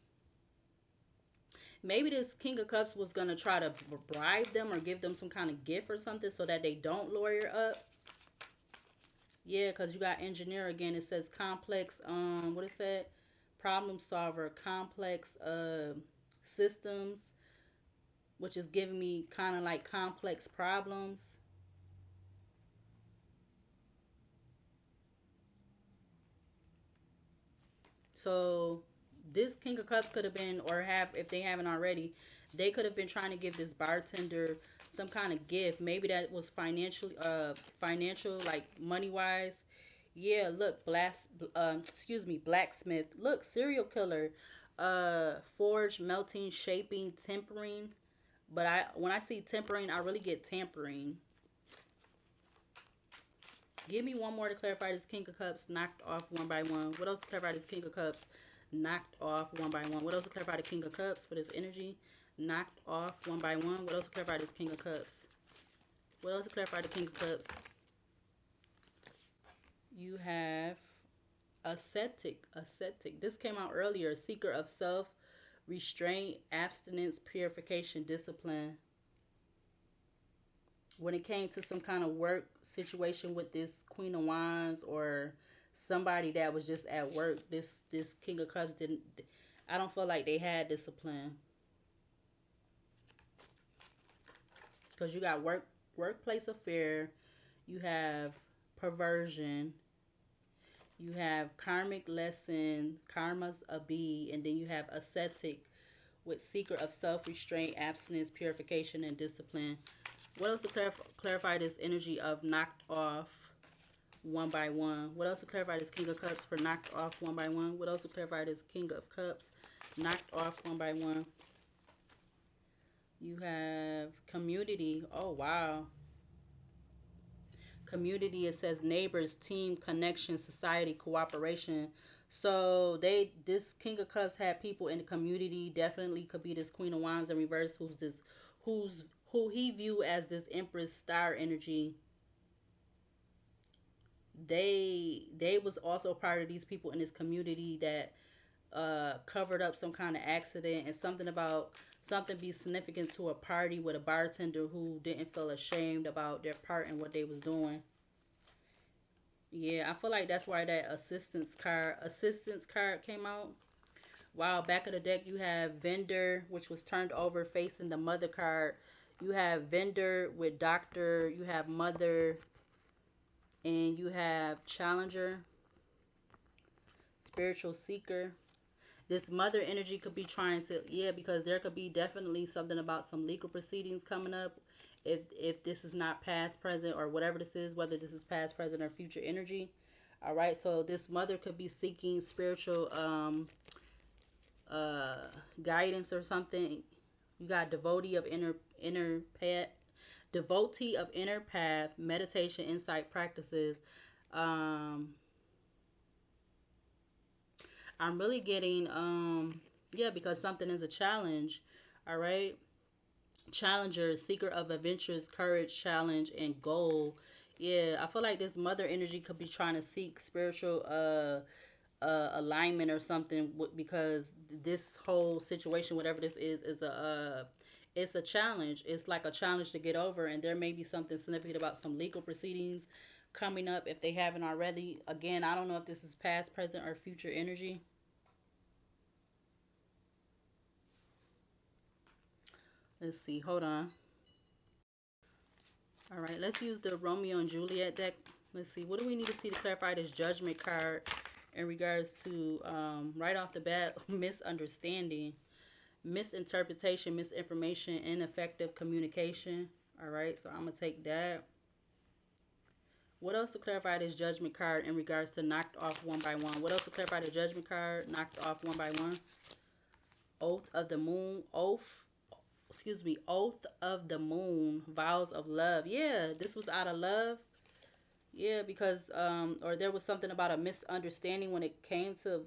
Speaker 1: Maybe this King of Cups was gonna try to bribe them or give them some kind of gift or something so that they don't lawyer up. Yeah, because you got engineer again. It says complex. What it said? Problem solver, complex systems, which is giving me kind of like complex problems. So this King of Cups could have been, or have, if they haven't already, they could have been trying to give this bartender some kind of gift. Maybe that was financial, like money wise. Yeah, look, excuse me, blacksmith. Look, serial killer, forge, melting, shaping, tempering. But when I see tempering, I really get tampering. Give me one more to clarify this King of Cups knocked off one by one. What else to clarify this King of Cups knocked off one by one? What else to clarify the King of Cups for this energy knocked off one by one? What else to clarify this King of Cups? What else to clarify the King of Cups? You have ascetic. Ascetic. This came out earlier. Seeker of self, restraint, abstinence, purification, discipline. When it came to some kind of work situation with this Queen of Wands or somebody that was just at work, this King of Cups didn't. I don't feel like they had discipline, because you got workplace affair, you have perversion, you have karmic lesson, karma's a bee, and then you have ascetic with seeker of self restraint, abstinence, purification, and discipline. What else to clarify this energy of knocked off one by one? What else to clarify this King of Cups for knocked off one by one? What else to clarify this King of Cups knocked off one by one? You have community. Oh, wow. Community, it says neighbors, team, connection, society, cooperation. So this King of Cups had people in the community. Definitely could be this Queen of Wands in reverse, who he view as this Empress star energy. They was also part of these people in this community that covered up some kind of accident, and something about something be significant to a party with a bartender who didn't feel ashamed about their part in what they was doing. Yeah, I feel like that's why that assistance card came out. Wow, back of the deck you have vendor, which was turned over facing the mother card. You have vendor with doctor, you have mother, and you have challenger, spiritual seeker. This mother energy could be trying to, yeah, because there could be definitely something about some legal proceedings coming up. If this is not past, present, or whatever this is, whether this is past, present, or future energy. All right, so this mother could be seeking spiritual uh guidance or something. You got devotee of inner path, devotee of inner path, meditation, insight practices. um I'm really getting yeah, because something is a challenge. All right. Challenger, seeker of adventures, courage, challenge, and goal. Yeah, I feel like this mother energy could be trying to seek spiritual alignment or something, because this whole situation, whatever this is a it's a challenge. It's like a challenge to get over, and there may be something significant about some legal proceedings coming up if they haven't already. Again, I don't know if this is past, present, or future energy. Let's see. Hold on. All right, let's use the Romeo and Juliet deck. Let's see. What do we need to see to clarify this Judgment card in regards to, right off the bat, misunderstanding, misinterpretation, misinformation, ineffective communication. All right, so I'm going to take that. What else to clarify this Judgment card in regards to knocked off one by one? What else to clarify the Judgment card knocked off one by one? Oath of the Moon. Oath of the Moon. Vows of love. Yeah, this was out of love. Yeah, because or there was something about a misunderstanding when it came to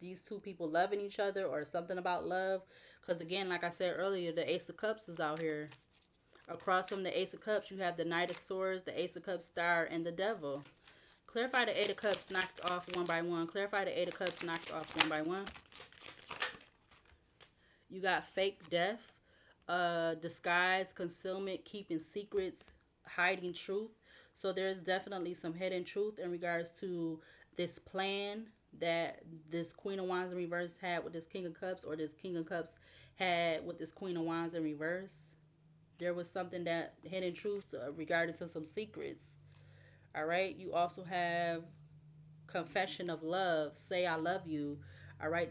Speaker 1: these two people loving each other, or something about love. Because again, like I said earlier, the Ace of Cups is out here. Across from the Ace of Cups, you have the Knight of Swords, the Ace of Cups star, and the Devil. Clarify the Eight of Cups knocked off one by one. Clarify the Eight of Cups knocked off one by one. You got fake death, disguise, concealment, keeping secrets, hiding truth. So there's definitely some hidden truth in regards to this plan that this Queen of Wands in reverse had with this King of Cups, or this King of Cups had with this Queen of Wands in reverse. There was something that hidden truth regarding to some secrets. All right. You also have confession of love. Say I love you. All right.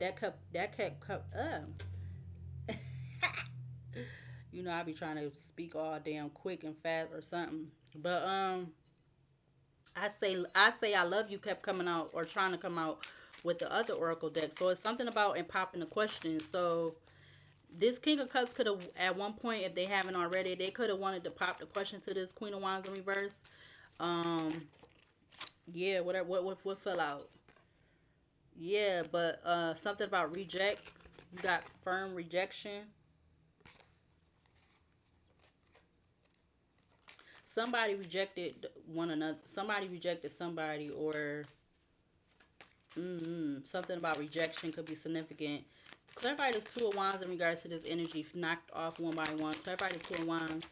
Speaker 1: You know, I be trying to speak all damn quick and fast or something. But I say I love you kept coming out, or trying to come out with the other oracle deck. So it's something about and popping the question. So this King of Cups could have, at one point, if they haven't already, they could have wanted to pop the question to this Queen of Wands in reverse. Um, yeah, whatever. What fell out? Yeah, but something about reject. You got firm rejection. Somebody rejected one another. Somebody rejected somebody, or something about rejection could be significant. Clarify this Two of Wands in regards to this energy knocked off one by one. Clarify the Two of Wands.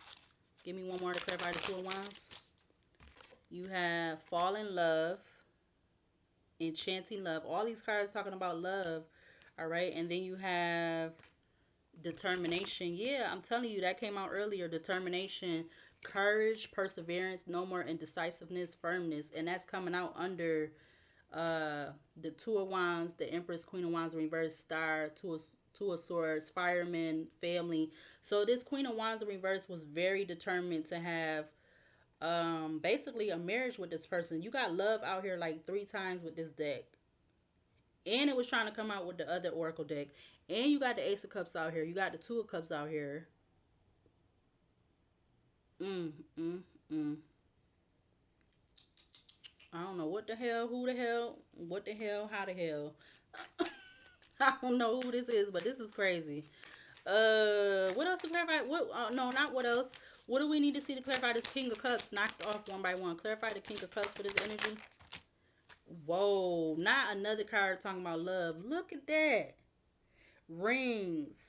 Speaker 1: Give me one more to clarify the Two of Wands. You have fall in love, enchanting love. All these cards talking about love. All right, and then you have determination. Yeah, I'm telling you, that came out earlier. Determination, courage, perseverance, no more indecisiveness, firmness. And that's coming out under the Two of Wands, the Empress, Queen of Wands, reverse star, two of Swords, fireman, family. So this Queen of Wands in reverse was very determined to have basically a marriage with this person. You got love out here like 3 times with this deck. And it was trying to come out with the other Oracle deck. And you got the Ace of Cups out here. You got the Two of Cups out here. Mm, mm, mm. I don't know what the hell, who the hell, what the hell, how the hell. I don't know who this is, but this is crazy. What else to clarify? What? No, not what else. What do we need to see to clarify this King of Cups knocked off one by one? Clarify the King of Cups for this energy. Whoa, not another card talking about love. Look at that. Rings.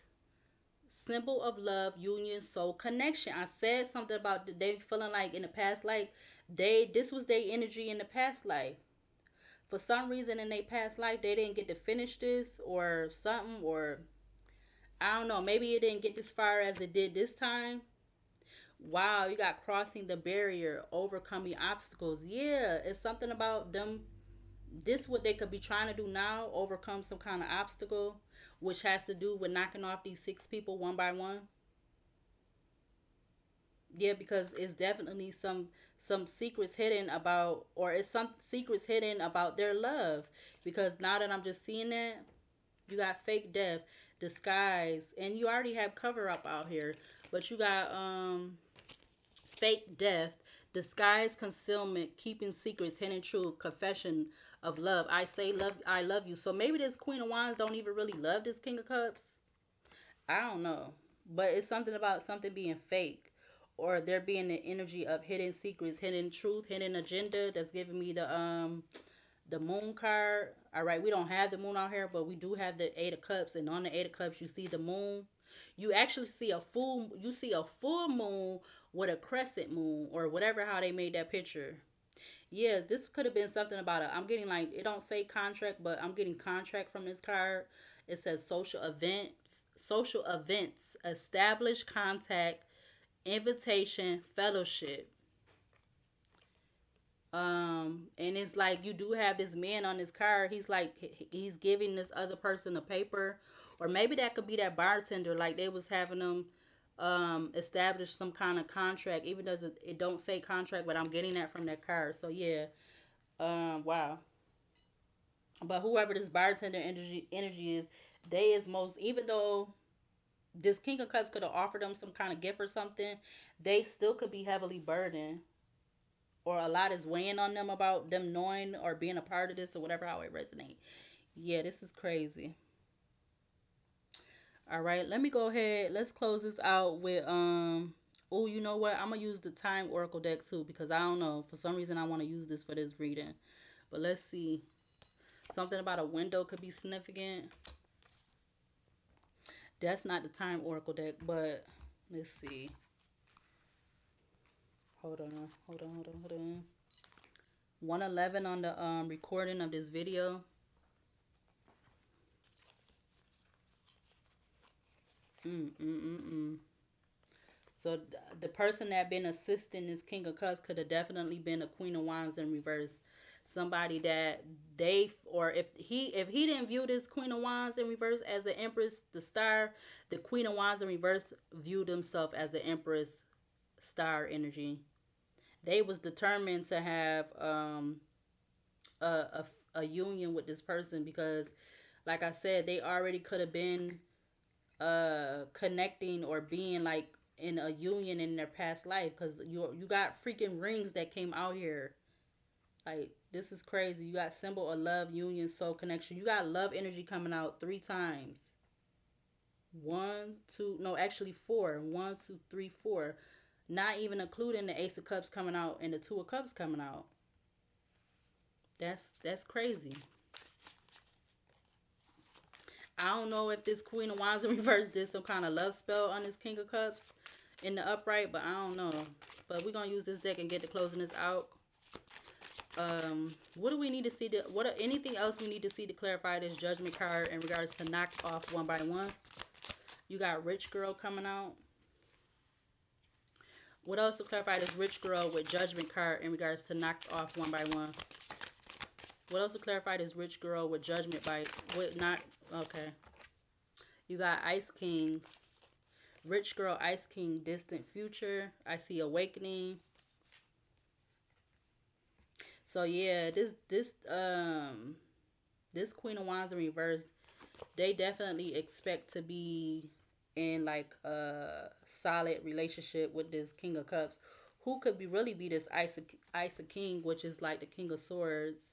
Speaker 1: Symbol of love, union, soul connection. I said something about they feeling like in the past life, this was their energy in the past life. For some reason in their past life, they didn't get to finish this or something, or I don't know. Maybe it didn't get as far as it did this time. Wow, you got crossing the barrier, overcoming obstacles. Yeah, it's something about them. This what they could be trying to do now, overcome some kind of obstacle, which has to do with knocking off these 6 people one by one. Yeah, because it's definitely some secrets hidden about, or it's some secrets hidden about their love. Because now that I'm just seeing that, you got fake death, disguise, and you already have cover up out here. But you got fake death, disguise, concealment, keeping secrets, hidden truth, confession of love. I love you. So maybe this Queen of Wands don't even really love this King of Cups. I don't know. But it's something about something being fake, or there being the energy of hidden secrets, hidden truth, hidden agenda that's giving me the moon card. All right, we don't have the moon out here, but we do have the 8 of Cups, and on the 8 of Cups you see the moon. You actually see a full moon with a crescent moon, or whatever how they made that picture. Yeah, this could have been something about it. I'm getting like it don't say contract, but I'm getting contract from this card. It says social events, established contact, invitation, fellowship. And it's like you do have this man on this card. He's like he's giving this other person a paper, or maybe that could be that bartender. Like they was having them establish some kind of contract, even though it don't say contract, but I'm getting that from that card. So yeah, wow. But whoever this bartender energy is, they is most, even though this King of Cups could have offered them some kind of gift or something, they still could be heavily burdened, or a lot is weighing on them about them knowing or being a part of this or whatever, how it resonates. Yeah, this is crazy. All right, let me go ahead. Let's close this out with oh, you know what? I'm gonna use the Time Oracle deck too because I don't know. For some reason I want to use this for this reading. But let's see. Something about a window could be significant. That's not the Time Oracle deck, but let's see. Hold on. 111 on the recording of this video. Mm. So the person that been assisting this King of Cups could have definitely been a Queen of Wands in reverse. Somebody that they, or if he didn't view this Queen of Wands in reverse as the Empress, the star, the Queen of Wands in reverse viewed himself as the Empress star energy. They was determined to have a, a a union with this person because, like I said, they already could have been connecting or being like in a union in their past life because you got freaking rings that came out here. Like this is crazy. You got symbol of love, union, soul connection. You got love energy coming out 3 times. One, two, no, actually four. One, two, three, four. Not even including the Ace of Cups coming out and the Two of Cups coming out. That's crazy. I don't know if this Queen of Wands in reverse did some kind of love spell on this King of Cups in the upright, but I don't know. But we're gonna use this deck and get to closing this out. What do we need to see to anything else we need to see to clarify this Judgment card in regards to knocked off one by one? You got Rich Girl coming out. What else to clarify this Rich Girl with Judgment card in regards to knocked off one by one? What else to clarify this Rich Girl with Judgment by with not okay? You got Ice King, Rich Girl, Ice King, Distant Future. I see Awakening. So yeah, this Queen of Wands in reverse, they definitely expect to be in like a solid relationship with this King of Cups, who could be really be this Ice of King, which is like the King of Swords.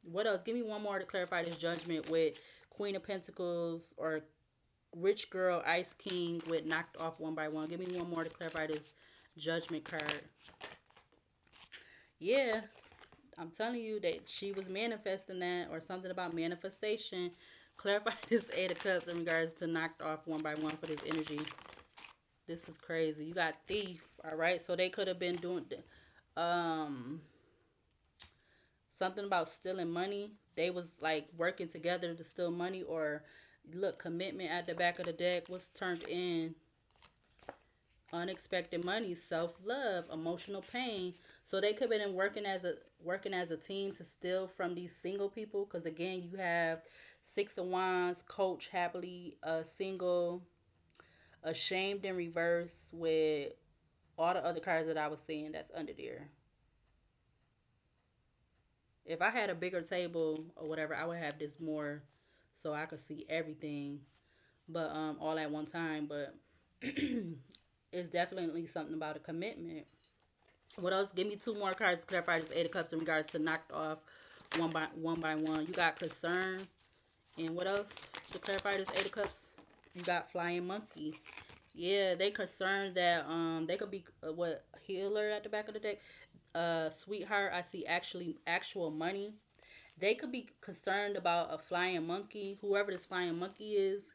Speaker 1: What else? Give me one more to clarify this Judgment with Queen of Pentacles or Rich Girl, Ice King with knocked off one by one. Give me one more to clarify this Judgment card. Yeah, I'm telling you that she was manifesting that or something about manifestation. Clarify this Eight of Cups in regards to knocked off one by one for this energy. This is crazy. You got Thief, all right? So they could have been doing um something about stealing money. They was like working together to steal money, or look, commitment at the back of the deck was turned in. Unexpected money, self-love, emotional pain. So they could have been working as a team to steal from these single people. Because again, you have Six of Wands, Coach, happily single, ashamed in reverse with all the other cards that I was seeing that's under there. If I had a bigger table or whatever, I would have this more so I could see everything, but all at one time. But it's definitely something about a commitment. What else? Give me two more cards to clarify this Eight of Cups in regards to knocked off one by one. You got concern, and what else to clarify this Eight of Cups? You got flying monkey. Yeah, they concerned that they could be what healer at the back of the deck. Sweetheart, I see actual money. They could be concerned about a flying monkey. Whoever this flying monkey is,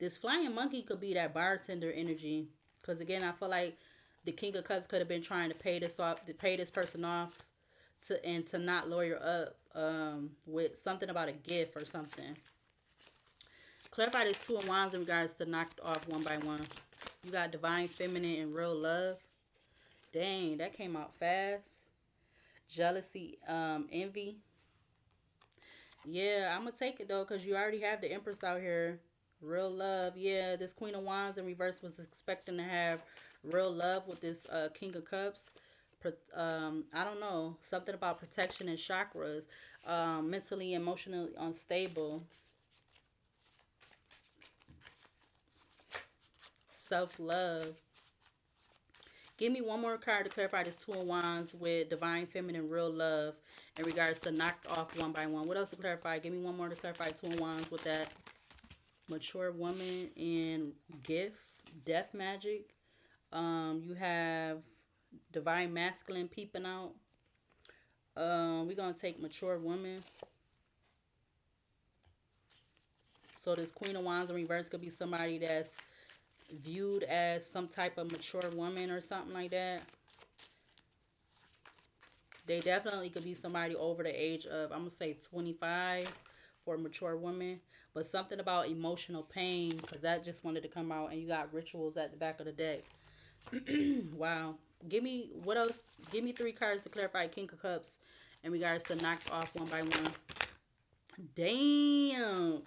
Speaker 1: this flying monkey could be that bartender energy. Because again, I feel like The King of Cups could have been trying to pay this off, to pay this person off, to not lawyer up with something about a gift or something. Clarify this Two of Wands in regards to knocked off one by one. You got divine feminine and real love. Dang, that came out fast. Jealousy, envy. Yeah, I'm gonna take it though, because you already have the Empress out here. Real love. Yeah, this Queen of Wands in reverse was expecting to have real love with this King of Cups. I don't know. Something about protection and chakras. Mentally, emotionally unstable. Self-love. Give me one more card to clarify this Two of Wands with divine feminine real love in regards to knocked off one by one. What else to clarify? Give me one more to clarify Two of Wands with that mature woman and gift, death magic. You have divine masculine peeping out. We're gonna take mature woman. So this Queen of Wands in reverse could be somebody that's viewed as some type of mature woman or something like that. They definitely could be somebody over the age of, I'm gonna say 25 for a mature woman. But something about emotional pain, because that just wanted to come out. And you got rituals at the back of the deck. Wow. Give me, what else? Give me 3 cards to clarify King of Cups in regards to knocked off one by one. Damn.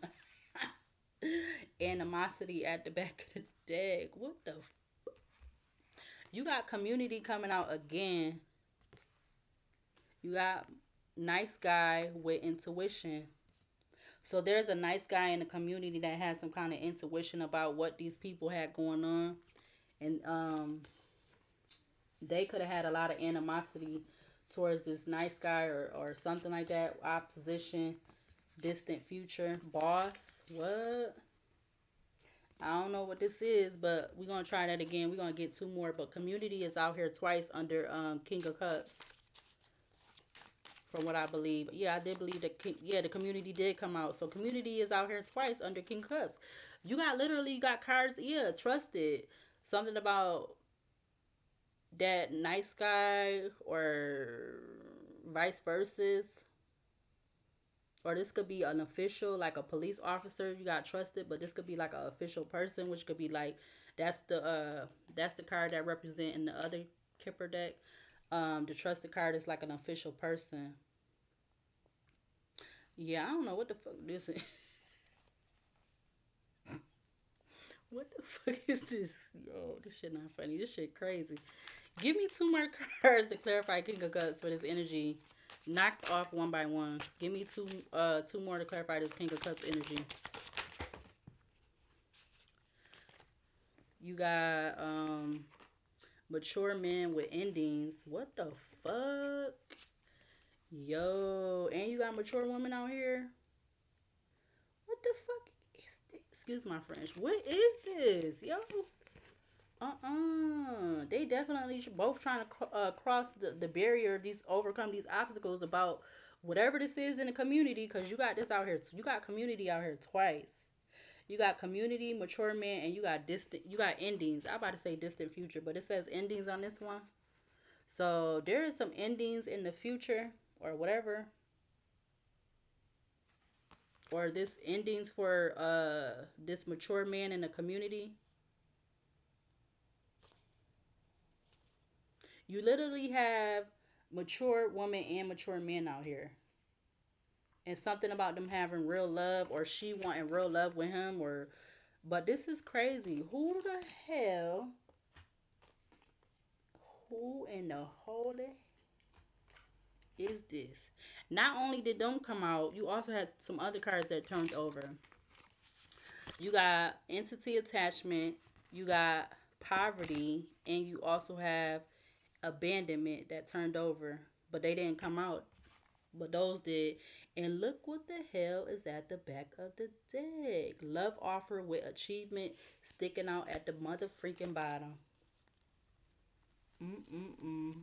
Speaker 1: Animosity at the back of the deck. What the? You got community coming out again. You got nice guy with intuition. So there's a nice guy in the community that has some kind of intuition about what these people had going on. And they could have had a lot of animosity towards this nice guy, or something like that. Opposition, distant future, boss. What? I don't know what this is, but we're going to try that again. We're going to get 2 more. But community is out here twice under King of Cups. From what I believe. Yeah, I did believe that, yeah, the community did come out. So community is out here twice under King of Cups. You got literally got cards, yeah, trusted. Something about that nice guy or vice versa. Or this could be an official, like a police officer. You got trusted, but this could be like an official person, which could be like, that's the card that represent in the other Kipper deck. The trusted card is like an official person. Yeah, I don't know what the fuck this is. What the fuck is this? Yo, this shit not funny. This shit crazy. Give me 2 more cards to clarify King of Cups for this energy. Knocked off one by one. Give me two more to clarify this King of Cups energy. You got mature men with endings. What the fuck? Yo, and you got mature women out here. What the fuck is this? Excuse my French. What is this? Yo. They definitely both trying to cross the barrier, these overcome these obstacles about whatever this is in the community. Because you got this out here. You got community out here twice. You got community, mature men, and you got distant. You got endings. I'm about to say distant future, but it says endings on this one. So there is some endings in the future or whatever, or this endings for this mature man in the community. You literally have mature women and mature men out here. And something about them having real love, or she wanting real love with him, or but this is crazy. Who in the holy is this? Not only did them come out, you also had some other cards that turned over. You got entity attachment, you got poverty, and you also have abandonment that turned over. But they didn't come out. But those did. And look what the hell is at the back of the deck. Love offer with achievement sticking out at the mother freaking bottom. Mm-mm-mm.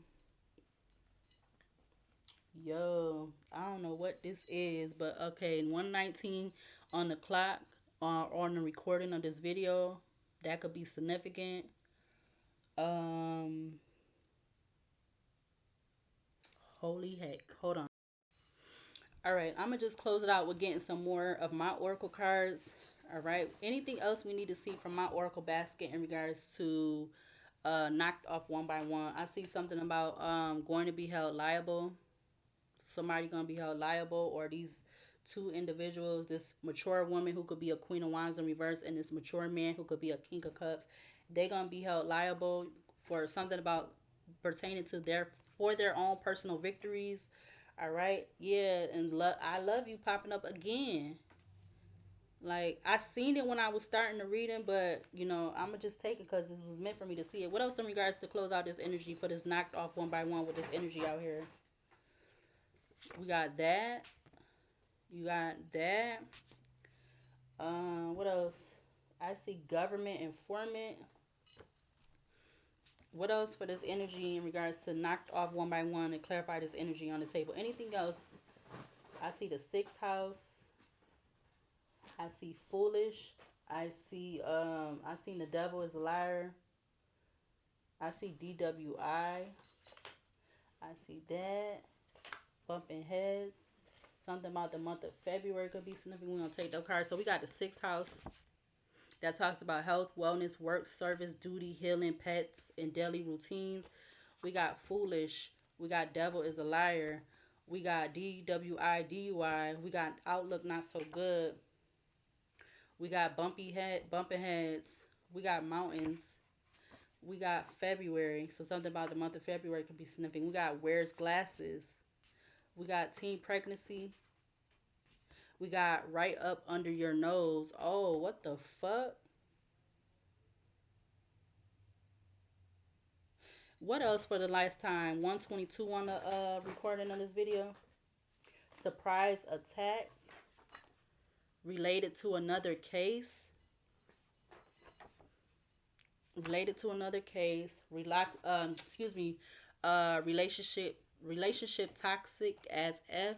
Speaker 1: Yo, I don't know what this is, but okay, 119 on the clock, on the recording of this video. That could be significant. Holy heck. Hold on. All right, I'm gonna just close it out with getting some more of my oracle cards. All right. Anything else we need to see from my oracle basket in regards to knocked off one by one? I see something about going to be held liable. Somebody gonna be held liable, or these two individuals, this mature woman who could be a Queen of Wands in reverse, and this mature man who could be a King of Cups. They gonna be held liable for something about pertaining to their for their own personal victories. All right, yeah, and I love you popping up again. Like I seen it when I was starting to reading, but I'm gonna just take it because it was meant for me to see it. What else in regards to close out this energy for this knocked off one by one with this energy out here? We got that. You got that. What else? I see government informant. What else for this energy in regards to knocked off one by one and clarify this energy on the table? Anything else? I see the sixth house. I see foolish. I seen the devil is a liar. I see DWI. I see that. Bumping heads. Something about the month of February could be significant. We're gonna take those cards. So we got the sixth house that talks about health, wellness, work, service, duty, healing, pets, and daily routines. We got foolish. We got devil is a liar. We got DWI. We got outlook not so good. We got bumping heads. We got mountains. We got February. So something about the month of February could be significant. We got wears glasses. We got teen pregnancy. We got right up under your nose. Oh, what the fuck? What else for the last time? 122 on the recording of this video. Surprise attack related to another case. Related to another case. Relationship toxic as F.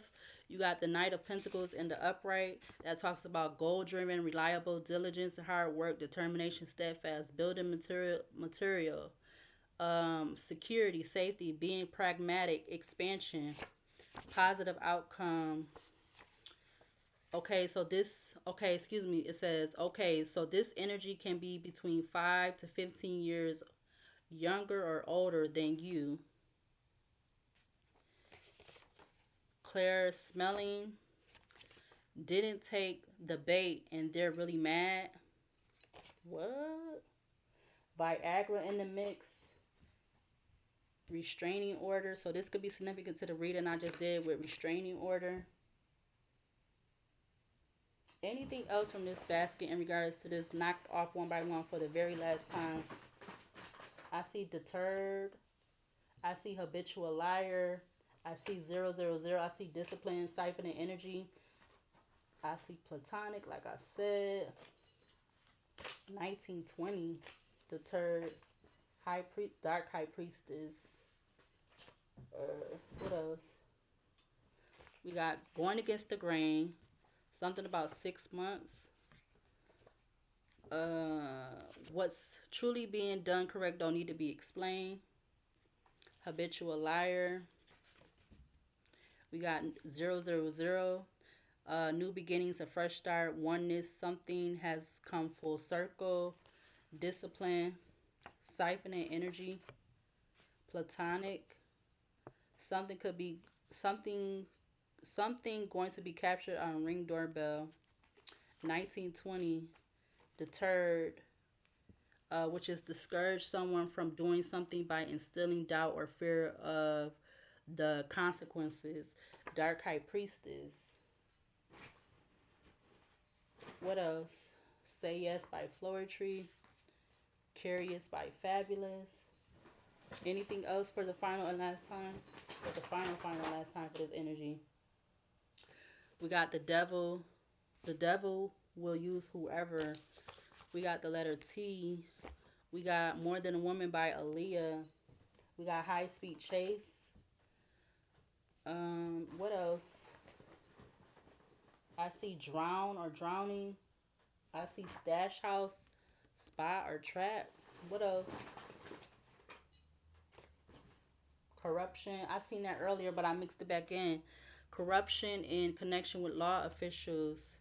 Speaker 1: You got the Knight of Pentacles in the upright. That talks about goal driven, reliable, diligence, hard work, determination, steadfast, building material. Security, safety, being pragmatic, expansion, positive outcome. Excuse me. It says, okay, so this energy can be between 5 to 15 years younger or older than you. Claire smelling, didn't take the bait and they're really mad. What? Viagra in the mix. Restraining order. So this could be significant to the reading I just did with restraining order. Anything else from this basket in regards to this knocked off one by one for the very last time? I see deterred. I see habitual liar. I see 000. I see discipline, siphoning energy. I see platonic, like I said. 1920, deterred. Dark high priestess. What else? We got going against the grain. Something about 6 months. What's truly being done correct don't need to be explained. Habitual liar. We got 000. New beginnings, a fresh start, oneness, something has come full circle. Discipline, siphoning energy. Platonic. Something could be something going to be captured on ring doorbell. 1920, deterred, which is discourage someone from doing something by instilling doubt or fear of the consequences. Dark high priestess. What else? Say Yes by Floetry. Curious by Fabulous. Anything else for the final and last time? For the final last time for this energy. We got the devil. The devil will use whoever. We got the letter T. We got More Than a Woman by Aaliyah. We got High Speed Chase. What else? I see drown or drowning. I see stash house, spot or trap. What else? Corruption. I seen that earlier, but I mixed it back in. Corruption in connection with law officials.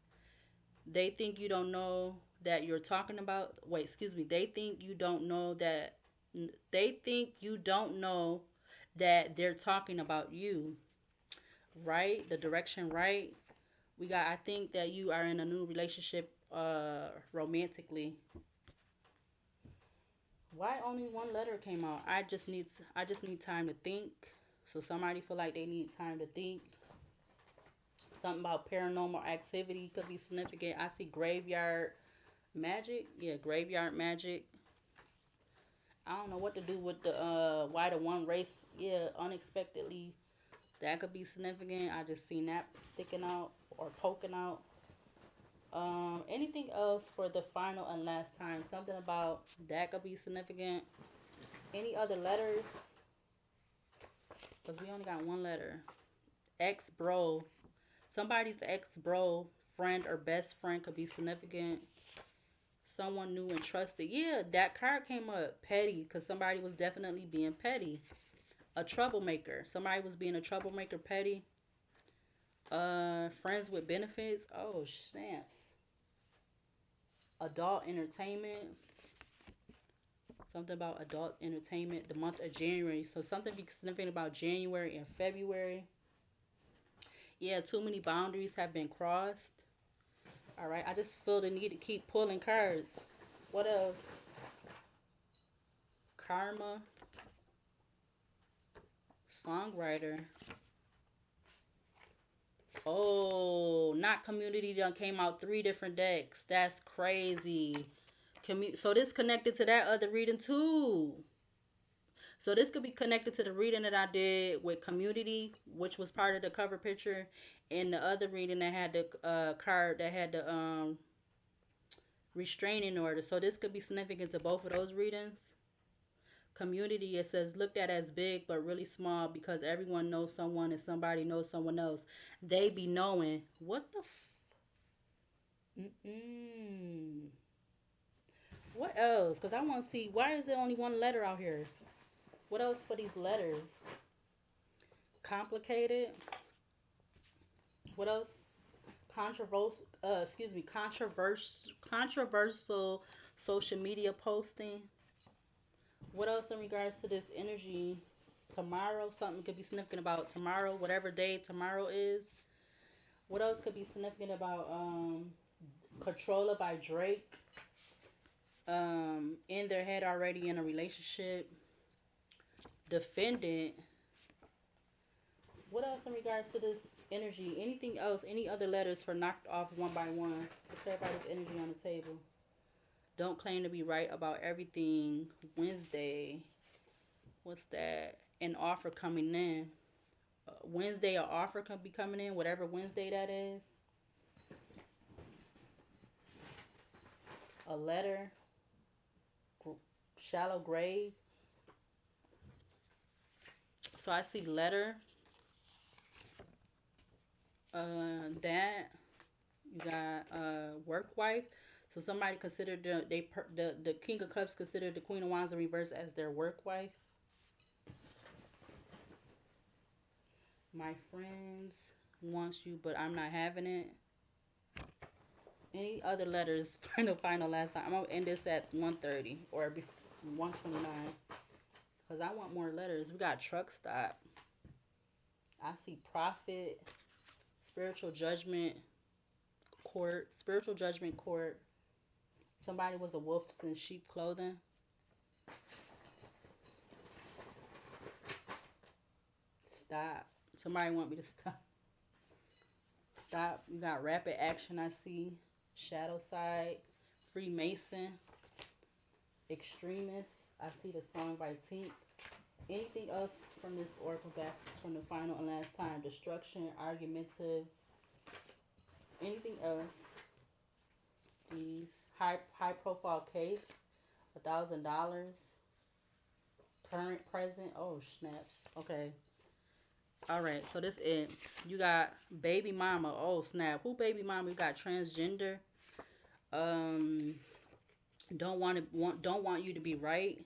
Speaker 1: They think you don't know that you're talking about. Wait, excuse me. They think you don't know that. They think you don't know that they're talking about you. Right? The direction right. We got. I think that you are in a new relationship, romantically. Why only one letter came out? I just need time to think. So somebody feel like they need time to think. Something about paranormal activity could be significant. I see graveyard magic. Yeah, graveyard magic. I don't know what to do with the why the one race. Yeah, unexpectedly that could be significant. I just seen that sticking out or poking out. Anything else for the final and last time? Something about that could be significant. Any other letters? Because we only got one letter. Ex bro. Somebody's ex bro, friend, or best friend could be significant. Someone new and trusted. Yeah, that card came up. Petty. Because somebody was definitely being petty. A troublemaker. Somebody was being a troublemaker, petty. Friends with benefits. Oh, snaps. Adult entertainment. Something about adult entertainment. The month of January. So something be significant about January and February. Yeah, too many boundaries have been crossed. All right, I just feel the need to keep pulling cards. What else? Karma, songwriter. Oh, not community done came out three different decks. That's crazy. So this connected to that other reading too. So this could be connected to the reading that I did with community, which was part of the cover picture, and the other reading that had the card that had the restraining order. So this could be significant to both of those readings. Community, it says looked at as big but really small because everyone knows someone and somebody knows someone else. They be knowing what the mm-mm. What else? Because I want to see why is there only one letter out here. What else for these letters? Complicated. What else? Controversial. Excuse me. Controversial social media posting. What else in regards to this energy? Tomorrow, something could be significant about tomorrow, whatever day tomorrow is. What else could be significant about Controller by Drake? In their head already in a relationship. Defendant. What else in regards to this energy? Anything else? Any other letters for knocked off one by one? To clarify this energy on the table. Don't claim to be right about everything. Wednesday. What's that? An offer coming in. Wednesday, an offer could be coming in, whatever Wednesday that is. A letter. Shallow grave. So I see letter. That you got work wife. So somebody considered the King of Cups considered the Queen of Wands in reverse as their work wife. My friends wants you, but I'm not having it. Any other letters? Final last time. I'm gonna end this at 1:30 or 1:29 because I want more letters. We got truck stop. I see prophet, spiritual judgment court, spiritual judgment court. Somebody was a wolf in sheep clothing. Stop. Somebody want me to stop. Stop. You got rapid action. I see shadow side, Freemason, extremist. I see the song by Tink. Anything else from this oracle basket from the final and last time? Destruction, argumentative. Anything else? These high profile case, $1,000. Current, present. Oh snaps. Okay. All right. So this it. You got baby mama. Oh snap. Who baby mama? You got transgender. Um. Don't want you to be right.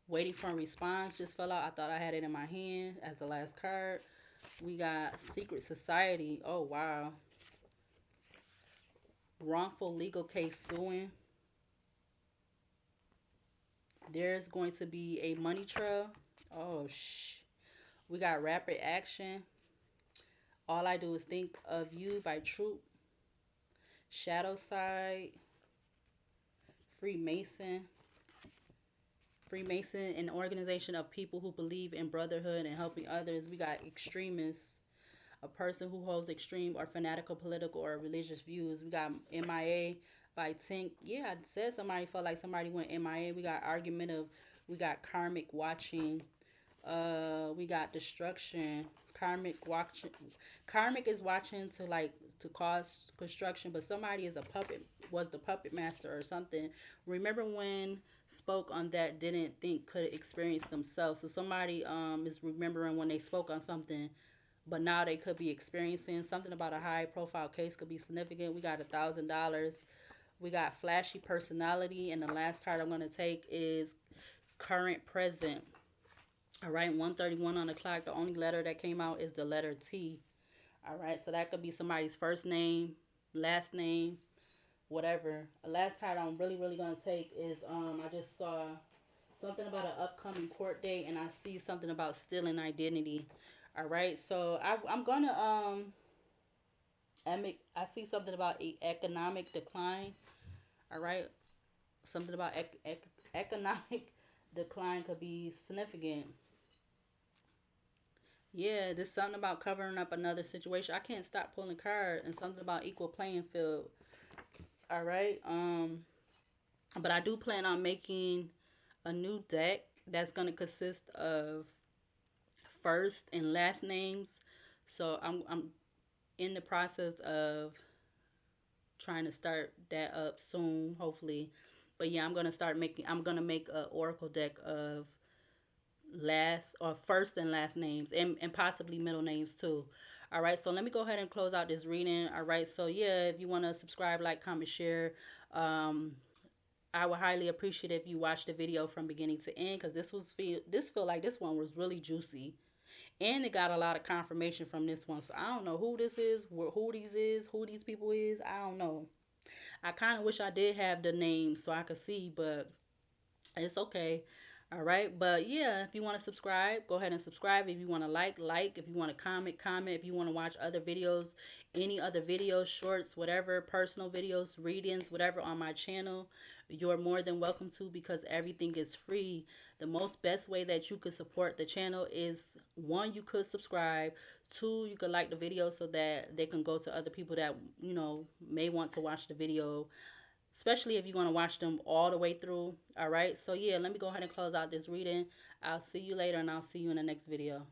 Speaker 1: Waiting for a response just fell out. I thought I had it in my hand as the last card. We got secret society. Oh, wow. Wrongful legal case suing. There's going to be a money trail. Oh, we got rapid action. All I do is think of you by Troop. Shadow side. Freemason. Freemason, an organization of people who believe in brotherhood and helping others. We got extremists, a person who holds extreme or fanatical political or religious views. We got MIA by Tink. Yeah, I said somebody felt like somebody went MIA. We got argumentative. We got karmic watching. We got destruction. Karmic watching. Karmic is watching to like to cause construction, but somebody is a puppet, was the puppet master or something. Remember when spoke on that didn't think could experience themselves. So somebody is remembering when they spoke on something, but now they could be experiencing something about a high profile case could be significant. We got $1,000. We got flashy personality, and the last card I'm gonna take is current present. All right, 1:31 on the clock. The only letter that came out is the letter T. All right, so that could be somebody's first name, last name, whatever. The last card I'm really gonna take is I just saw something about an upcoming court date, and I see something about stealing identity. All right, so I'm gonna I see something about economic decline. All right, something about economic decline could be significant. Yeah, there's something about covering up another situation. I can't stop pulling cards, and something about equal playing field. All right. But I do plan on making a new deck that's gonna consist of first and last names. So I'm in the process of trying to start that up soon, hopefully. But yeah, I'm gonna make a oracle deck of last or first and last names, and possibly middle names too. All right, so let me go ahead and close out this reading. All right, so yeah, if you want to subscribe, like, comment, share, um I would highly appreciate if you watch the video from beginning to end, because this feel like this one was really juicy, and it got a lot of confirmation from this one. So I don't know who this is, who these people is. I don't know. I kind of wish I did have the name so I could see, but it's okay. All right. But yeah, if you want to subscribe, go ahead and subscribe. If you want to like. If you want to comment. If you want to watch other videos, any other videos, shorts, whatever, personal videos, readings, whatever on my channel, you're more than welcome to, because everything is free. The most best way that you could support the channel is, one, you could subscribe. Two, you could like the video so that they can go to other people that, may want to watch the video, especially if you're going to watch them all the way through. All right, so yeah, let me go ahead and close out this reading. I'll see you later, and I'll see you in the next video.